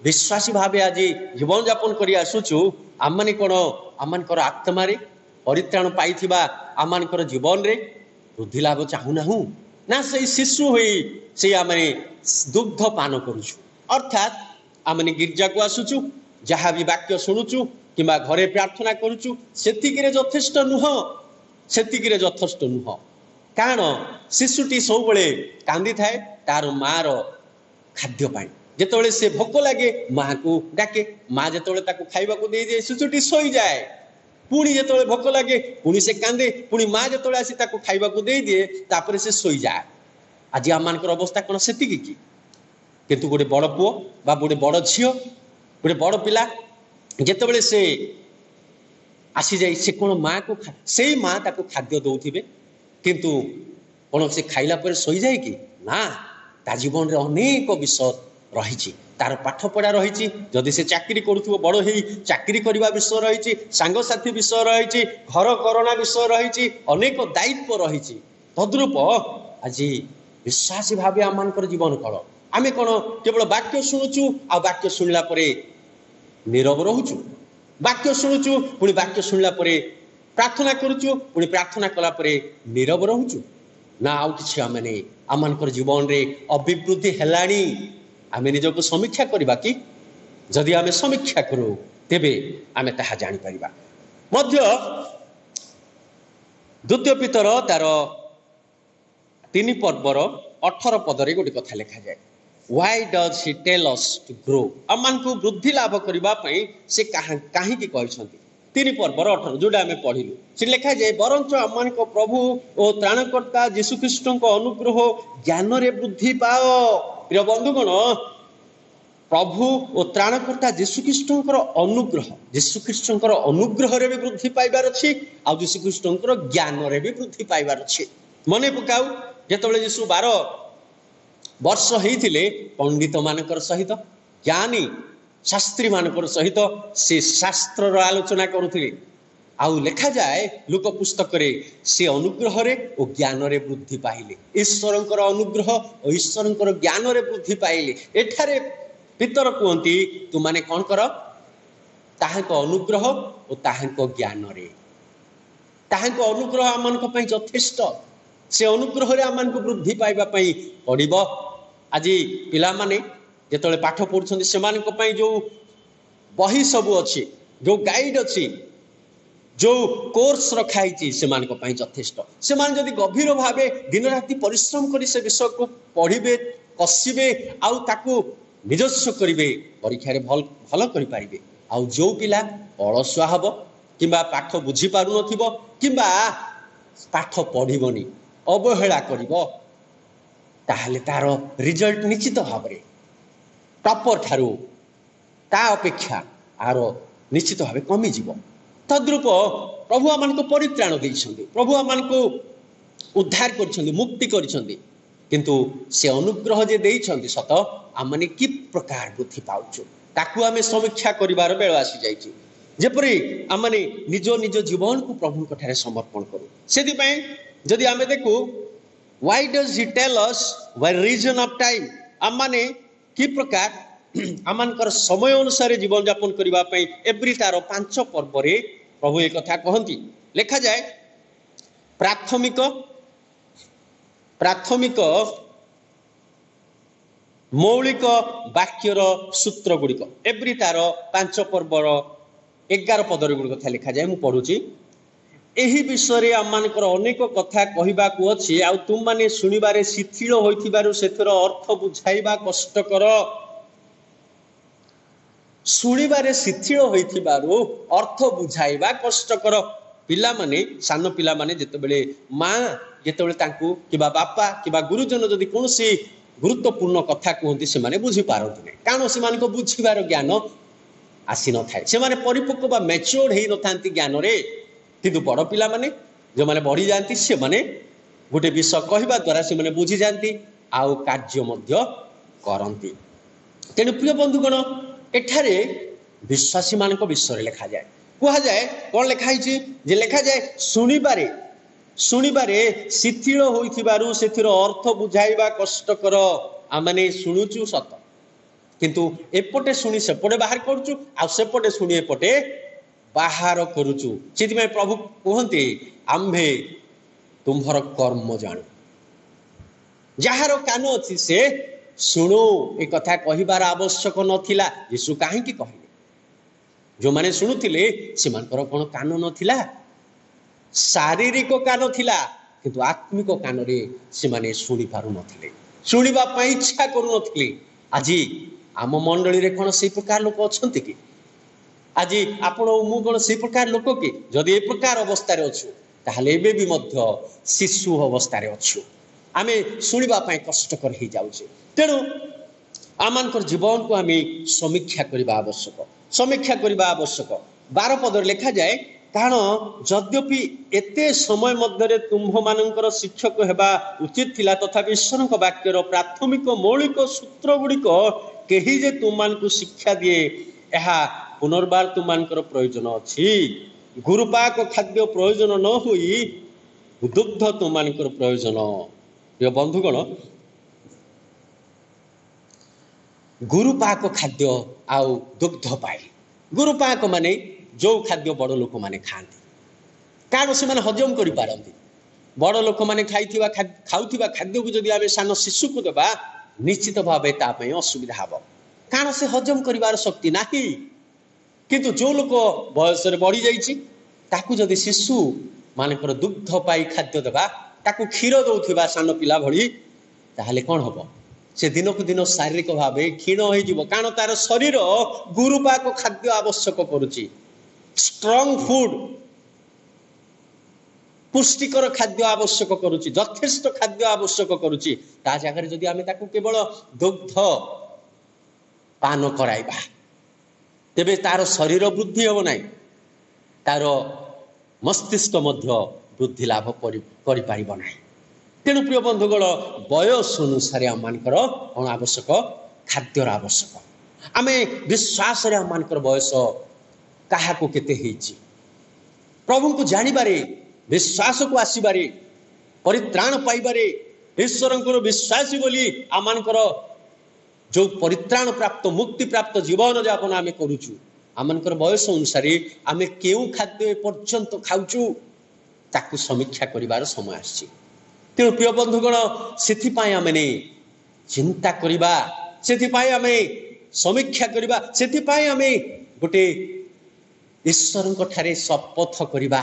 Speaker 1: विश्वासी भाव आज जीवन यापन कर आसुचु, आम माने कौन आमर आत्मा रे परित्राण पाई आमर जीवन रे वृद्धि लाभ चाहूना ना से शिशु हुई से आम दुग्ध पान करुचु। अर्थात आमने गिर्जा को आसुचु, जहाँ भी वाक्य शुणुचु कि घरे प्रार्थना करुचु, सेतिकिरे यथेष्ट नुह, सेतिकिरे यथेष्ट नुह। कारण शिशुटी सब बड़े कांदी थाए तार मार खाद्य पाई। जेतोले से भोक लगे माँ को डाके, माँ जेतोले ताको खाइबा को दे दिए, शिशुटी सोई जाए। पुणी जेतोले भोक लगे पुणी से कांदे, पुणी माँ जेतोले आसी ताको खाइबा को दे दिए, तापरे से सोई जाए। आज आम मानकर अवस्था कौन सेतिकी कि? किंतु गोटे बड़ पुओ बा गोटे बड़ झियो गोटे बड़ पिला जेतेबेले से आसी जाए, से कौन माँ को से माँ ताको खाद्य दौथिबे, किंतु कौन से खाइला पर सोई जाए कि? ना, ता जीवन रे अनेक विषय रही तार पाठ पढ़ा रही जदि से चाकरी करुव बड़ ही चाकरी करने विषय रही सांगसाथी विषय रही घर करणा विषय रही अनेक दायित्व रही तद्रूप आज विश्वासी भाव आम जीवन काल आम कौन केवल वाक्य शुणुचु आ वाक्य शुणला नीरव रोचु वाक्य शुणुचु पुणी वाक्य शुणला प्रार्थना करुचु पुणी प्रार्थना कलापर नीरव रोचु ना आउ कि आम जीवन में अभिवृद्धि है आम निजक समीक्षा करवा कि जदि आम समीक्षा करूँ तेबे आम ताहा जापर द्वितीय पीतर तार 3 पर्वर 18 पदरे गोटे कथा लिखा जाए why does he tell us to grow आम को वृद्धि लाभ करने से कहीं 3 पर्वर 18 जोड़ा आम पढ़िलु से लिखा जाए बरंच आम प्रभु और त्राणकर्ता जीशुख्रीष्ट अनुग्रह ज्ञान रे वृद्धि पाओ। प्रिय बंधुगण प्रभु और त्राणकर्ता जीशुख्रीष्ट अनुग्रह रे भी वृद्धि पाइबार अच्छी आ जीशुख्रीष्ट ज्ञान रे भी वृद्धि पाइबार अच्छी मन पकाऊ जिते जीशु 12 वर्ष होते पंडित मान सहित ज्ञानी शास्त्री मान सहित से शास्त्र आलोचना करुले आउ लिखा जाए लोक पुस्तक से अनुग्रह और ज्ञान रे वृद्धि पाइले ईश्वर अनुग्रह और ईश्वर ज्ञान रे वृद्धि पाइले एठारे पितर कहती तु माने कौन कर ताहांको अनुग्रह और ताहांको ज्ञान रे ताहांको अनुग्रह आम यथेष्ट से अनुग्रह रे आम वृद्धि पाइबा पड़िबो। आज पिला माने जेतले पाठ पढ़ुछन्ति से जो बही सब अच्छी जो गाइड अच्छी जो कोर्स रखाई से यथेष्ट से जदि गभीर भाव दिन राति परिश्रम कर से विषय को पढ़े कषिबे आउ ताकू निजस्व करेंगे परीक्षा भल भल करें आउ जो पिला अलसुआ हम कि पाठ बुझी पार कि पाठ पढ़नी अवहेला कर तार रिजल्ट निश्चित भाव में टॉपर ठारू ता अपेक्षा आर निश्चित भाव कमिज तद्रूप प्रभु आम को परित्राण देते प्रभु आम को उद्धार कर मुक्ति किंतु से अनुग्रह जे देइछन्ति सत आमने कि प्रकार वृद्धि पाउछु ताकू आमे समीक्षा करिवार बेल आसी जाइछि जेपरि आमने निज निज जीवन को प्रभु कठारे समर्पण करू सेदि पय जदि आमे देखू why does he tell us why reason of time आमने कि प्रकार आमनकर समय अनुसार जीवन यापन करिवा पय एवरी तार 5 पर्व रे प्रभु एक कथा कहंती लिखा जाए प्राथमिक मौलिक वाक्यर सूत्र गुड़िक एवरी तार 5 पर्वर 11 पदर गुड़ कथा लिखा जाए। मुझे पढ़ुची एही विषय आमମାନଙ୍କର अनेक कथा कहबाकू अछि आ तुम माने सुनिबारे शिथिल होइथिबारु सेथर अर्थ बुझाइबा कष्टकर सुनिबारे शिथिल होइथिबारु अर्थ बुझाइबा कष्टकर पिला माने सान पिला माने जेतेबेले मां जेतेबेले तांकू किबा बापा किबा गुरुजन जदि कोनोसी गुरुत्वपूर्ण कथा कहते से माने बुझी पारती नहीं कारण से माने को बुझीबार ज्ञान आसी न थाए से माने परिपक्व बा मैच्योर्ड हेई न थांती ज्ञान रे किंतु बड़ पिला माने जो माने बढ़ी जाती से माने गोटे विषय कहवा द्वारा से माने बुझी जाती आउ कार्य मध्य करती। तेणु प्रिय बंधुगण एठारे विश्वासी मान विषय लिखा जाए कह जाए कौन लिखाई जे लिखा जाए शुणिबारे शिथिल होइथिबारु सेथिर अर्थ बुझाइबा कष्टकर आमने शुणुचु सत किंतु एपटे शुणी सेपटे बाहर करूचु आ सेपटे शुणी एपटे बाहर करूचु सेति प्रभु कहते आम्भे तुम्भर कर्म जाणु जार कान अच्छी से शुणु ए कथा कहिबार आवश्यक नथिला यीशु काहे कि कहले जो माने शुणुथिले सेमानकर कोन कान नथिला शारीरिक कान थिला किंतु आत्मिक कान रे से माने शुणी पारु नथिले शुणिबा पई इच्छा करू नथिले। आज आम मंडली रे कोन से प्रकार लोक अछंती कि आज आपण मु कोन से प्रकार लोक कि जदि ए प्रकार अवस्था रे अछु ताहले एबे भी मध्य शिशु अवस्था रे अछु आमे शुणिबा पई कष्टकर हे जाउछे। तेणु आमानकर जीवन को आमे समीक्षा करबा आवश्यक 12 पद लिखा जाए कारण यद्यपि एते समय मध्य तुम्भ मानकर शिक्षक हेबा उचित थिला तथापि ईश्वर वाक्यर प्राथमिक मौलिक सूत्र गुड़िक केही जे तुमको शिक्षा दिए यह पुनर्बार तुमको प्रयोजन अच्छी गुरुपाक खाद्य प्रयोजन न हुई दुग्ध तुमको प्रयोजन। प्रिय बंधुगण गुरुपाक खाद्य आउ दुग्ध पाए गुरुपाक माने जो खाद्य बड़ लोक माने खाती कारण से हजम कर पारती बड़ लोक मैंने खाऊा खाद्य को जब आम सान शिशु को देवा निश्चित भाव असुविधा हम कारण से हजम कर शक्ति ना किंतु जो लोक बयस बढ़ी जाती जदि शिशु मानकर दुग्ध पाई खाद्य देवा ताकू क्षीर दौथवा सान पिला भली ताहले कौन हम से दिन को दिन शारीरिक भाव क्षीण हो कारण तार शरीर गुरुपाक खाद्य आवश्यक करुच्ची स्ट्रॉन्ग फूड पुष्टिकर खाद्य आवश्यक करुच्ची यथेष्ट खाद्य आवश्यक करुच्ची ता जगह जदि आम केवल दुग्ध पान कराइबा तेबे तार शरीर वृद्धि हम ना तार मस्तिष्क वृद्धि लाभ कर तेणु प्रिय बंधुगण बयस अनुसार आम कौन आवश्यक खाद्यर आवश्यक आम विश्वास आम बयस क्या प्रभु को जानिबारे विश्वास को आसबारे परित्राण पाइबारे ईश्वर विश्वासी बोली आमर जो परित्राण प्राप्त मुक्ति प्राप्त जीवन यापन आम करुचु आमर बयस अनुसार आम क्यों खाद्य पर्यंत खाऊचु ताकू समीक्षा करिवार समय आसी तेणु प्रिय बंधुगण से आम चिंता करवा से आम समीक्षा करवा से आम गोटे ईश्वर ठारे शपथ करवा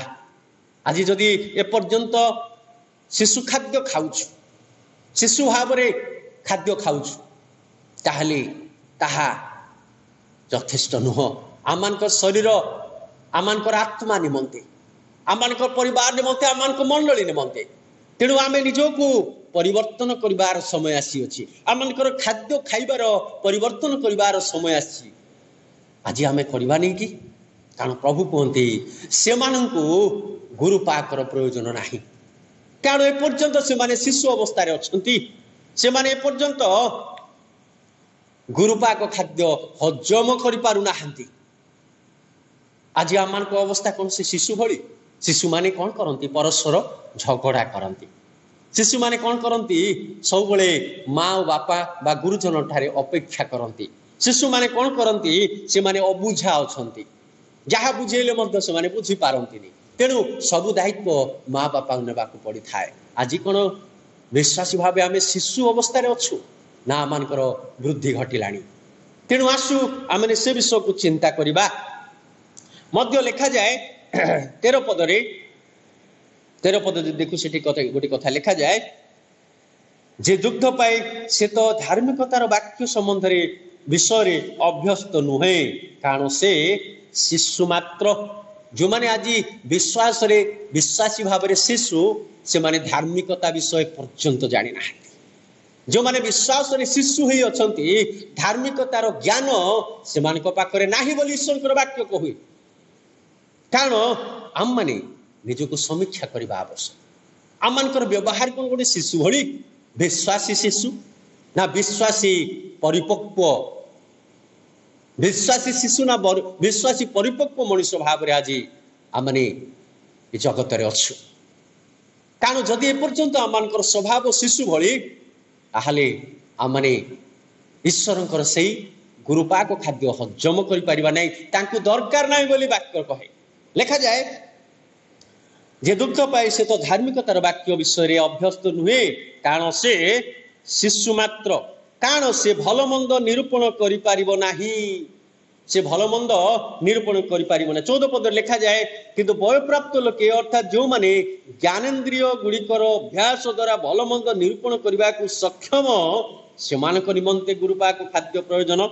Speaker 1: आज जदि एपर्यंत शिशु खाद्य खाऊछु शिशु भाव खाद्य खाऊछु ताहले ताहा यथेष्ट नुह आम शरीर आम आत्मा निमंते आम परिवार निमंते आम मंडली निमंते तेणु आम निजको परिवर्तन करिवार समय आसी अछि आमनकर खाद्य खाइबार परिवर्तन करिवार समय आसी आज आम करवा नहीं कि कारण प्रभु कहते से गुरुपाकर प्रयोजन नाही कारण एपर्यंत से माने शिशु अवस्था से माने एपर्यंत गुरुपाक खाद्य हजम कर पारु नाहंती आज आम अवस्था कौन से शिशु भली शिशु माने कौन करती परस्पर झगड़ा करती शिशु माने कौन करती सब बड़े माँ और बापा बा गुरुजन ठारे अपेक्षा करती शिशु माने कौन करती से माने अबुझा अच्छा जहाँ बुझेले से बुझी पारती तेणु सबु दायित्व माँ बापा ने पड़ी थाए आज कौन विश्वासी भाव आम शिशु अवस्था अच्छु ना आम वृद्धि घटिला तेणु आसु आम से विषय को चिंता करवा मध्य लिखा जाए 13 पद देखु से गोटे कथा लिखा जाए जे दुग्ध पाए से तो धार्मिकतार वाक्य संबंध विषय अभ्यस्त नुहे कारण से शिशु मात्र जो माने आज विश्वास विश्वासी भाव शिशु से माने धार्मिकता विषय पर्यंत जानी ना जो माने विश्वास शिशु ही अच्छा धार्मिकतार ज्ञान से पाखे नाही बोली ईश्वर वाक्य कहुए कारण आम माने निजको समीक्षा करने आवश्यक आम मान व्यवहार कौन गोटे शिशु भली विश्वासी शिशु ना विश्वासी परिपक्व विश्वासी शिशु ना विश्वासी परिपक्व मनुष्य भाव आज आम जगत अच्छु कारण जदि एपर्यंत आम स्वभाव शिशु भली ताहले आम ईश्वर से गुरुपाक खाद्य हजम कर दरकार ना बोली वाक्य कहे लिखा जाए जे दुग्ध पाए से तो धार्मिकतार वाक्य विषय अभ्यस्त नुहे कारण से शिशु मात्र कारण से भल मंद निरूपण से भल मंद निरूपण कर 14 पद लिखा जाए किंतु बयप्राप्त लोके अर्थात जो माने ज्ञानेन्द्रिय गुड़िकर अभ्यास द्वारा भल मंद निरूपण करने को सक्षम से निमंते गुरुपाक खाद्य प्रयोजन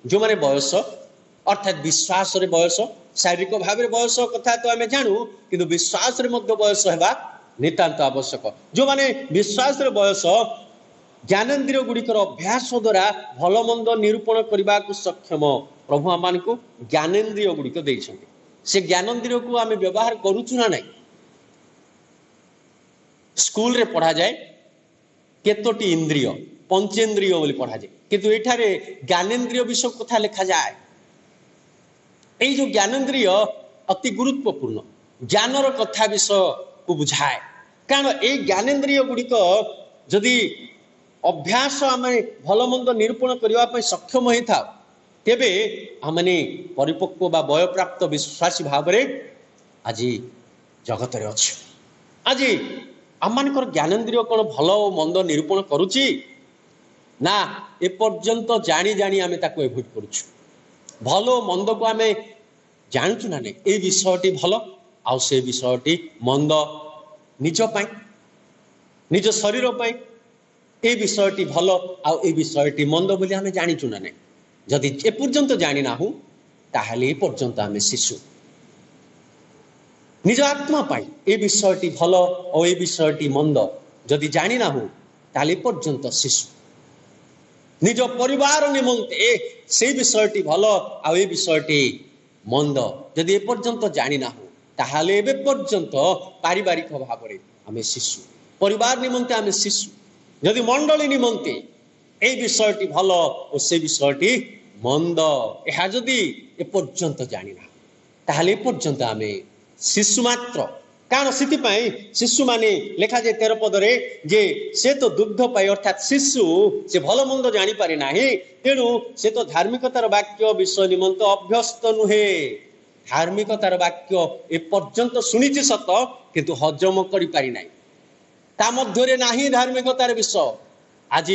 Speaker 1: जो माने बयस अर्थात विश्वास रे बयस शारीरिक भाव बयस कथा तो आम जानू किंतु विश्वास रे मध्य बयस है नितांत आवश्यक जो माने विश्वास रे बयस ज्ञानेन्द्रिय गुड़िकर अभ्यास द्वारा भल मंद निरूपण करने को सक्षम प्रभु आम को ज्ञानेन्द्रिय गुड़िक देते से ज्ञानेन्द्रिय को आम व्यवहार करुचु ना नहीं स्कूल रे पढ़ा जाए केतोटी इंद्रिय पंचेन्द्रिय बोली पढ़ा जाए, किंतु एठारे ज्ञानेन्द्रिय विषय कथा लिखा जाए। ये जो ज्ञानेन्द्रिय अति गुरुत्वपूर्ण ज्ञानर कथा विषय को बुझाए, कारण ये ज्ञानेन्द्रिय गुड़िक जदि अभ्यास आम भल मंद निरूपण करने सक्षम होता तेबे आमने परिपक्व बा वयप्राप्त विश्वासी भाव में आज जगत अच्छे। आज आम ज्ञानेन्द्रिय कौन भल और मंद निरूपण करुच्ची ना एपर्यंत जानी जानी आम एभोड करुचु। भल मंद को आम जानूँ ना नहीं, ये विषयटी भल आउ से विषयटी मंद निज पाई निज शरीर पाई, ए विषयटी भल आउ ए विषयटी मंद बोली आम जाचु ना नहीं। जदि एपर्यंत जानी ना ताहले एपर्यंत आम शिशु। निज आत्मा पाई ए विषयटी भल और ए विषयटी मंद जदि जानी ना ताहले एपर्यंत शिशु। निज परिवार निमंते से विषयटी भल आ विषयटी मंद जदि एपर्यंत जानी ना ताहले एबे पर्यंत पारिवारिक भाव में आम शिशु। परिवार निमंते आम शिशु। जदि मंडली निमंते ए विषयटी भल और से विषयटी मंद यह जदि एपर्यंत जानी ना ताहले एपर्यंत आम शिशु मात्र। कारण से शिशु माने लेखा जाए 13 पदरे जे से तो दुग्ध पाए, अर्थात शिशु से भल मंद जानी पारे ना, तेणु से तो धार्मिकतार वाक्य विषय निमंत अभ्यस्त नुहे। धार्मिकतार वाक्य एपर्यंत शुणी सत किंतु हजम करि पारि नाही, ता मध्य नाही धार्मिकतार विषय। आज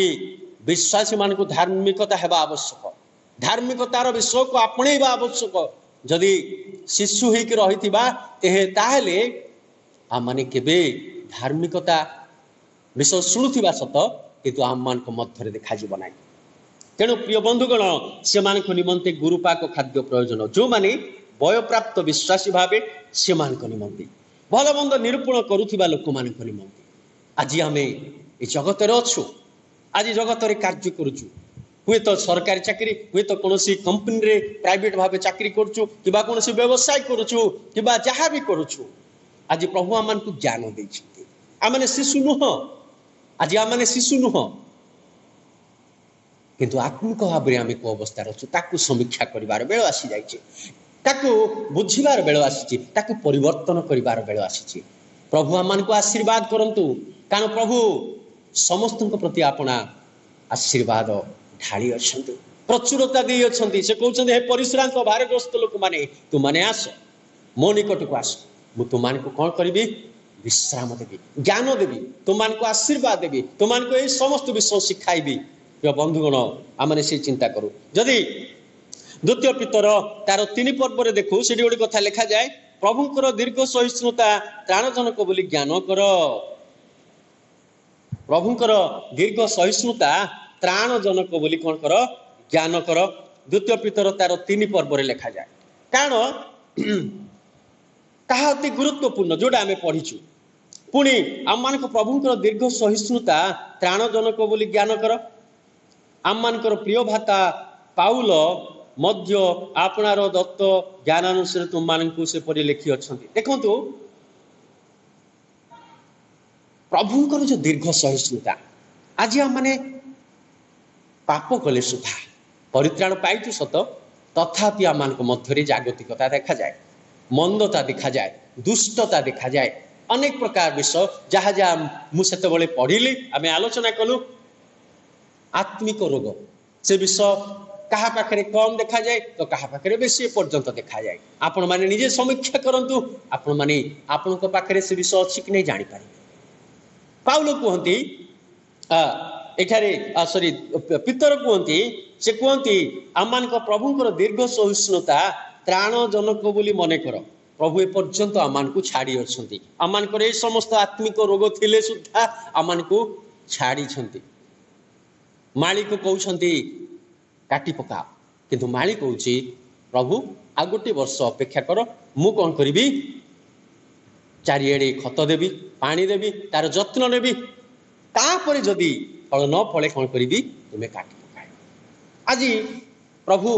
Speaker 1: विश्वासी मान को धार्मिकता हेबा आवश्यक, धार्मिकतार विषय को आपणेबा आवश्यक। जदि शिशु होइक रहिथिबा ताहेले आम माने केबे धार्मिकता विषय शुणुथिबा सत किंतु आम मान मध्य देखा जीव ना। तेणु प्रिय बंधुगण से निमंते गुरुपाक खाद्य प्रयोजन जो माने वयप्राप्त विश्वासी भावे से निमंते भल मंद निरूपण करुथिबा लोक मान निमंते आज आम ए जगत अच्छु। आज जगत कार्य करुचु, हुए तो सरकारी चाकरी, हुए तो कौन कंपनी रे प्राइवेट भाव चाकरी करुचु, किबा कौन व्यवसाय करुचु, किबा जहाँ भी करुचु। आज प्रभु आम को ज्ञान देते आम शिशु नुह। आज आम शिशु नुह किंतु आत्मिक भाव में आम को अवस्था अच्छु ताकू समीक्षा कर बेल आसी जाकू बुझार बेल आसी परिवर्तन कर बेल आसी। प्रभु आम को आशीर्वाद करंतु, कारण प्रभु समस्त प्रति आपना आशीर्वाद ढाली अच्छा, प्रचुरता दे अच्छा। से कहते हैं परिश्रांत भारग्रस्त लोक मैंने तुमने आस मो निकट को आस, मु तुम को कौन करी विश्राम देवी, ज्ञान देवी, तुम को आशीर्वाद देवी, तुम को ये समस्त विषय शिखाइबी। बंधुगण आम से चिंता करूँ। जदि द्वितीय पितर तार 3 पर्व देखू से गोटे कथा लिखा जाए, प्रभुंकर दीर्घ सहिष्णुता त्राणजनक बोली ज्ञान कर। प्रभुंकर दीर्घ सहिष्णुता त्राणजनक बोली कौन कर ज्ञान कर। द्वितीय पितर तार 3 पर्व लिखा जाए, कारण ताहा अति गुरुत्वपूर्ण जोड़ा आम पढ़ीचु। पुणी आम मान प्रभुंकर दीर्घ सहिष्णुता त्राणजनक बोली ज्ञान कर। आम मानकर प्रिय भाता पाउल मध्य आपणार दत्त ज्ञानानुसार तुम मानू से परि लिखि अछंती। देखंतु प्रभुंकर जो दीर्घ सहिष्णुता, आज आम माने पाप कले सुधा परित्राण पाइचु सत, तथापि आम मान मध्य जागतिकता देखा जाए, मंदता देखा जाए, दुष्टता देखा जाए, अनेक प्रकार विषय जहाँ जहाँ मुझे पढ़िली आम आलोचना कलु। आत्मिक रोग से विषय कहा पाखे कम देखा जाए तो कहा पाखे बेसी पर्यंत देखा जाए। आपण माने निजे समीक्षा करंतु, आपण माने आपण को पाखे से विषय अच्छी कि नहीं जानी पारे। पाउल कहती एठारे सॉरी पितर कहती से कहती आम प्रभुंकर दीर्घ सहिष्णुता त्राणजनक बोली मन कर। प्रभु एपर्यंत आम को छाड़ी अच्छा, आम ये समस्त आत्मिक रोग थिले सुधा आम को छाड़ी। माली को कहते काटी पका, किंतु माली कहूँ प्रभु आ गोटे वर्ष अपेक्षा कर, मु कौन करी चारिड़े खत देवी, पानी देवी, तार जत्न नेबी, तापर जदि फल न फले कौन करी तुम्हें काटी पकाए। आज प्रभु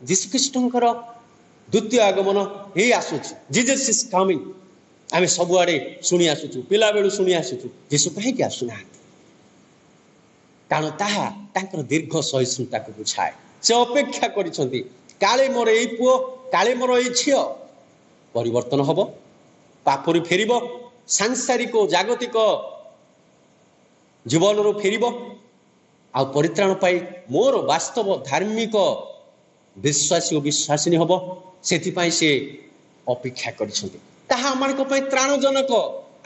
Speaker 1: जीशुख्रीष्टर द्वितीय आगमन हे आसुच, जीसस इज कमिंग। आम सबुआड़े शुणी आसुचु, पिला बेलू शुणी आसुचु, जीशु कहीं आसुना। कारण ताहा तांकर दीर्घ सहिष्णुता को बुझाए। से अपेक्षा करिसंती काले मोर एई पुओ काले मोर एई झियो परिवर्तन हब, पापरु फेरिब, सांसारिक जागतिक जीवन रो फेरिब आ परित्राण पाई मोर वास्तव धार्मिक विश्वासी और विश्वासिनी हब। सेति पाई से अपेक्षा करिसंती ताहा आमानक पई त्राणजनक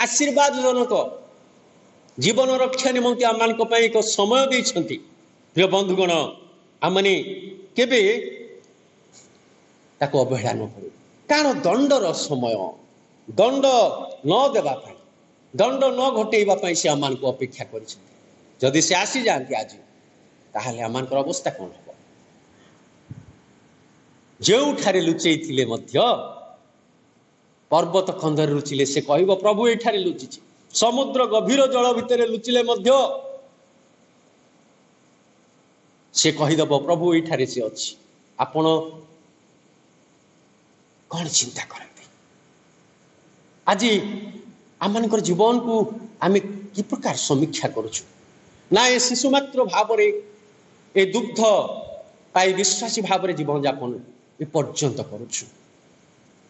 Speaker 1: आशीर्वादजनक जीवन रक्षा निमंते आमानक पई एक समय दैछंती। प्रिय बंधुगण आमने केबे ताको अवहेला न करू, कारण दंडर समय दंड न देवा पाई दंड न घटेइबा पाई से आमानक अपेक्षा करिसंती। जदि से आसी जांती आज ताहाले आमानकर अवस्था कोन हबो? जेउठारे लुचेई थिले मध्य पर्वत खंदर लुचिले से कहब प्रभु एठारे लुचिछि, समुद्र गभीर जल भितर लुचिले मध्य से कहीदब प्रभु एठारे से अछि। आपण कौन चिंता करते? आज आम जीवन को आम कि प्रकार समीक्षा करुचु ना ए शिशु मात्र भाव ए दुग्ध पाई विश्वासी भाव जीवन यापन ए पर्यंत करुचु।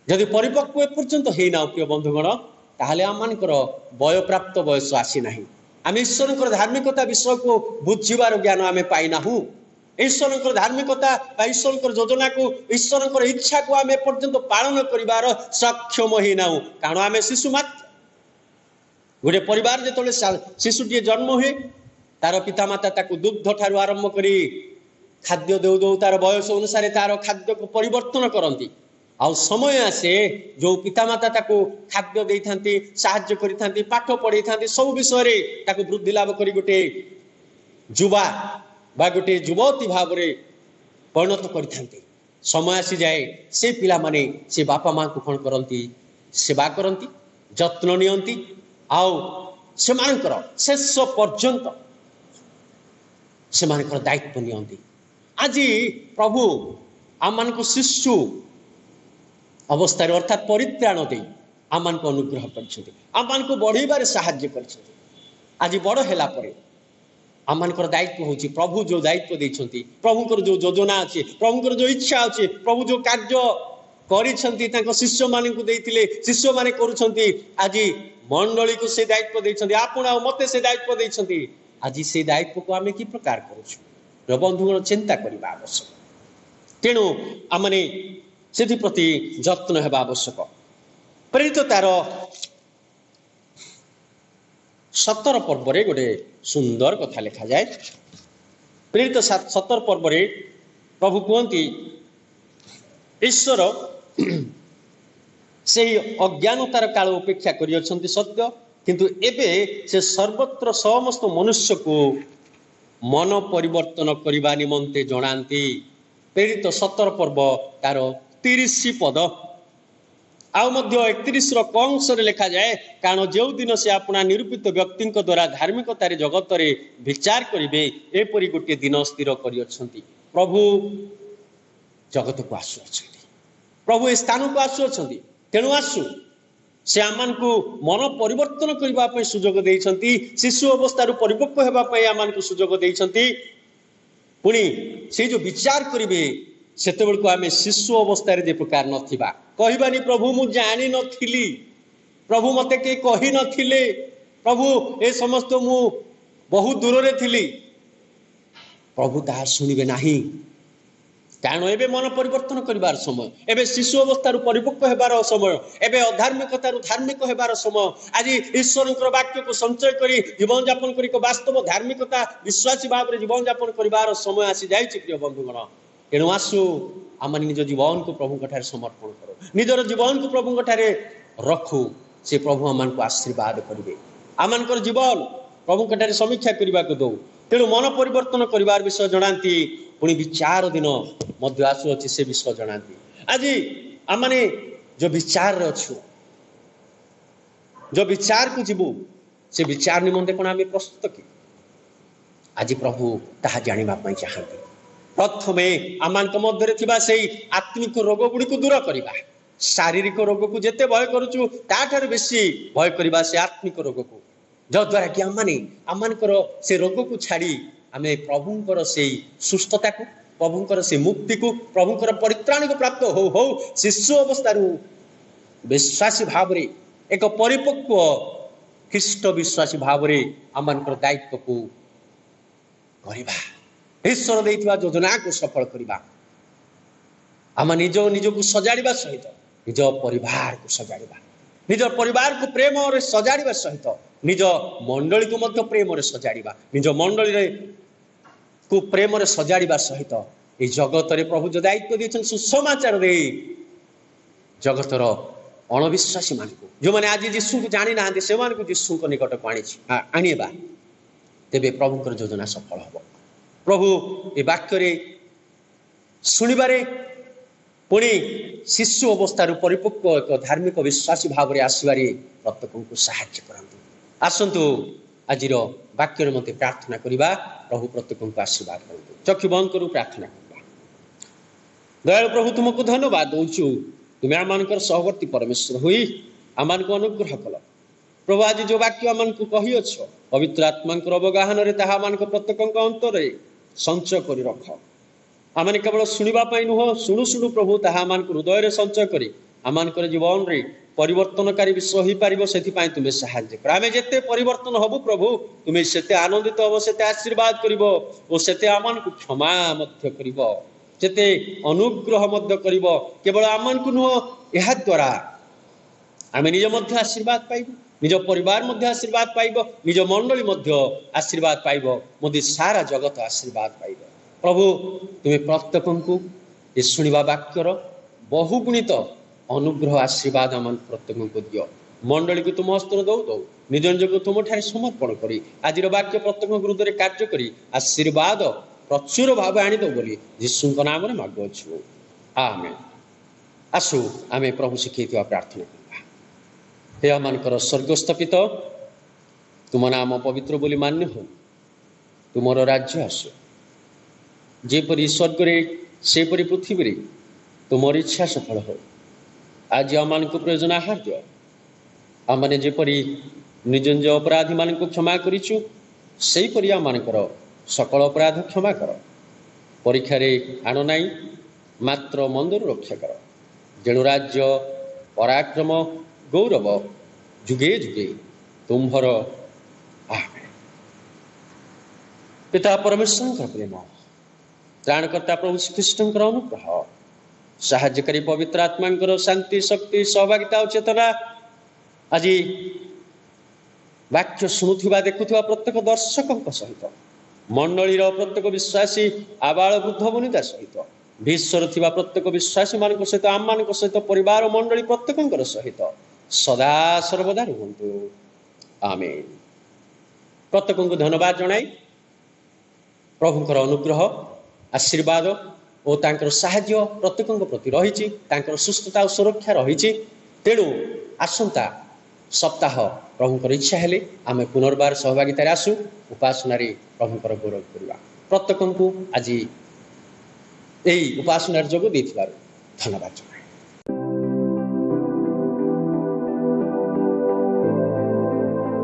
Speaker 1: जदि परिपक्व ए पर्यंत हेना प्रिय बंधुगण ताहले आमनकर वय प्राप्त बयस आसी नाही। आम ईश्वर धार्मिकता विषय को बुझीबार ज्ञान आम पाइना। ईश्वर धार्मिकता ईश्वर योजना को ईश्वर इच्छा को आम पर्यंत पालन कर सक्षम ही ना, कारण आम शिशु मात्र। गोटे परिवार जो शिशुटी जन्म हुए तार पितामाता ताको दुग्ध ठारू आरंभ करी खाद्य देउ देउ तार बयस अनुसार तार खाद्य को परिवर्तन करती। आउ समय आसे जो पितामाता ताको खाद्य दे थांती, साहाय्य करि थांती, पाठ पढ़ाई थांती, सब विषय रे ताको वृद्धि लाभ करी गोटे युवा बा गोटे युवती भाव में परिणत करते। समय आसी जाए से पिला माने से बापा माँ को कौन करती? सेवा करती, जत्न नियंती, आउ सेमानकर शेष पर्यंत सेमानकर दायित्व नियंती। आज प्रभु आम मान को शिशु अवस्था अर्थात परित्राण दे आम मान को अनुग्रह करछथि, आम मान को बढ़ेबार साहाय्य करछथि। आज बड़ हैला परे आमर दायित्व हूँ प्रभु जो दायित्व देछंती, प्रभुकर जो योजना अच्छे, प्रभुकर जो इच्छा अच्छे, प्रभु जो कार्य कर शिष्य मान देते शिष्य माने करुछंती। आज मंडली को से दायित्व देछंती, आपण आ मते से दायित्व देछंती। आज से दायित्व को आम कि प्रकार करुछु बंधुगण चिंता करबा आवश्यक। तेणु आमने से प्रति जत्न हेबा आवश्यक। प्रेरित तार 17 पर्व गोटे सुंदर कथा लिखा जाए। प्रेरित 17 पर्व प्रभु कहती ईश्वर से अज्ञानतार काल उपेक्षा कर सत्य, किंतु एबे से सर्वत्र समस्त मनुष्य को मन परिवर्तन करने निमंते जनाती। प्रेरित 17 पर्व तार 30 पद आउ 31 कंश लिखा जाए, कारण जो दिन से अपना निरूपित व्यक्ति द्वारा धार्मिकतार जगत रे विचार करेंगे एपरी गोटे दिन स्थिर कर प्रभु जगत को आसुअ, प्रभु ए स्थान को आसुअ। तेणु आसु से आम को मन परिवर्तन करने सुजोग देइछंती, शिशु अवस्था परिपक्व होगापी आम को सुजोग देइछंती। पुणी से जो विचार करेंगे सेते बेलको आम शिशु अवस्था जे प्रकार नथिबा कहबानी प्रभु मु जानी नथिली, प्रभु मते के कही नथिले, प्रभु ए समस्त मु बहुत दूर रे थिली। प्रभु ताहा सुनिबे नाही, कारण एबे मन परिवर्तन करिवार समय, एबे शिशु अवस्था परिपक्व हेबार समय, एबे अधार्मिकतार धार्मिक हेबार समय। आज ईश्वरकर वाक्य को संचय करी जीवन यापन करी वास्तव धार्मिकता विश्वासी भाव में जीवन यापन करिवार समय आसी जाइछि। प्रिय बंधुगण तेणु आसु आम निज जीवन को प्रभु ठारे समर्पण करो, निजर जीवन को प्रभु ठारे रखु, से प्रभु आम को आशीर्वाद करेंगे। आम जीवन प्रभु ठारे समीक्षा करने को दो। तेणु मन परिवर्तन करिवार विषय जनाती, पुणी विचार दिन मध्य आसुअछि से विषय जनाती। आज आम जो विचार अच्छु, जो विचार को जीवु, से विचार निमंते कौन आम प्रस्तुत कि? आज प्रभु ताहा जानिबा चाहती। प्रथमे आम मध्य से आत्मिक रोग गुड़ी को दूर करवा, शारीरिक रोग को जिते भय करुचु ताठार बेसी भय करवा से आत्मिक रोग को, जद्वारा कि आम से रोग को छाड़ी आमे प्रभुंकर से सुस्थता को प्रभुंकर से मुक्ति को प्रभुंकर परित्राण को प्राप्त हो हो शिशु अवस्था विश्वासी भाव में एक परिपक्व ख्रीष्ट विश्वासी भाव में आम दायित्व को करवा ईश्वर देइथिबा योजना को सफल करवा आम निज को सजाड़ा सहित निज परिवार को सजाड़ा निज परिवार को प्रेम सजाड़ा सहित निज मंडली को मध्य प्रेम सजाड़ा निज मंडली को प्रेम सजाड़ा सहित ये जगत रे प्रभु जो दायित्व देछन सुसमाचार दे जगतर अणविश्वासी मान को जो मैंने आज यीशु को जानी ना से यीशु को निकट को आनिबा तेबे प्रभुकर योजना सफल हम प्रभु ए वाक्य शुणवे पुणी शिशु अवस्था परिपक्व एक धार्मिक विश्वासी भाव में आसवे प्रत्येक को साहाय्य करते आसतु आज वाक्य मत प्रार्थना करवा प्रभु प्रत्येक को आशीर्वाद करते चक्षु बंद करूँ प्रार्थना करवा दयालु प्रभु तुमको धन्यवाद दौचु तुम्हें आम सहवर्ती परमेश्वर हुई आम अनुग्रह कल प्रभु आज जो वाक्य आम को कहीअछ पवित्र आत्मा अवगाहन प्रत्येक अंतर संचय कर रख आम केवल शुणापी नुह शुणु शुणु प्रभु ताहा आम हृदय संचय कर आम जीवन में परिवर्तनकारी विषय हो पार से तुम्हें साहाय्य कर आम जिते परिवर्तन हबु प्रभु तुम्हें से आनंदित हम से आशीर्वाद कर आम को क्षमा करते अनुग्रह केवल आम को नुह यह द्वारा आम निज आशीर्वाद पाइब निज परिवार आशीर्वाद पाइब निज मंडली आशीर्वाद पाइब मोदी सारा जगत आशीर्वाद पाइब प्रभु तुम्हें प्रत्येक को ये शुणा वाक्यर बहुगुणित अनुग्रह आशीर्वाद आम प्रत्येक को दियो मंडली को तुम हस्तर दौ दौ निज निज को तुम ठारे समर्पण करी आज वाक्य प्रत्येक हृदय कार्य करी आशीर्वाद प्रचुर भाव आनीद बोली यीशु नाम मागुछु आमेन आसु आमे प्रभु शिखई प्रार्थना करवा हे आमर स्वर्गस्थ पिता तुम नाम पवित्र बोली मान्य हो तुमर राज्य आसु जेपरी स्वर्ग सेपरी पृथ्वी तुमर इच्छा सफल हो आज आम को प्रयोजन आहार दियो आमने जेपरी निज निज अपराधी मान को क्षमा करिछु सेहीपरि आमनकर सकल अपराध क्षमा कर परीक्षा आण नाई मात्र मंदर रक्षा कर जेणु राज्य पराक्रम गौरव जुगे जुगे तुम्भर आमेन। पिता परमेश्वर प्रेम त्राणकर्ता प्रभु श्रीकृष्ण अनुग्रह साहाय्यकारी पवित्र आत्मा शांति शक्ति सहभागिता और चेतना आज वाक्य शुणुवा देखुवा प्रत्येक दर्शक सहित मंडलीर प्रत्येक विश्वासी आबाल वृद्ध वनिता सहित विश्वर थिबा प्रत्येक विश्वासी मान सहित आम मान सहित परिवार मंडली प्रत्येक सहित सदा सर्वदा रुहतु आमेन। प्रत्येक को धन्यवाद जनाई प्रभुंकर अनुग्रह आशीर्वाद और तांकर साहाय्य प्रत्येक प्रति रही सुस्थता और सुरक्षा रही तेणु आसंता सप्ताह प्रभुंकर इच्छा हेले आमे पुनर्बार सहभागितार आसु उपासना प्रभुंकर गौरव करवा प्रत्येक को आज यही उपासनार जोग देथिबारु धन्यवाद।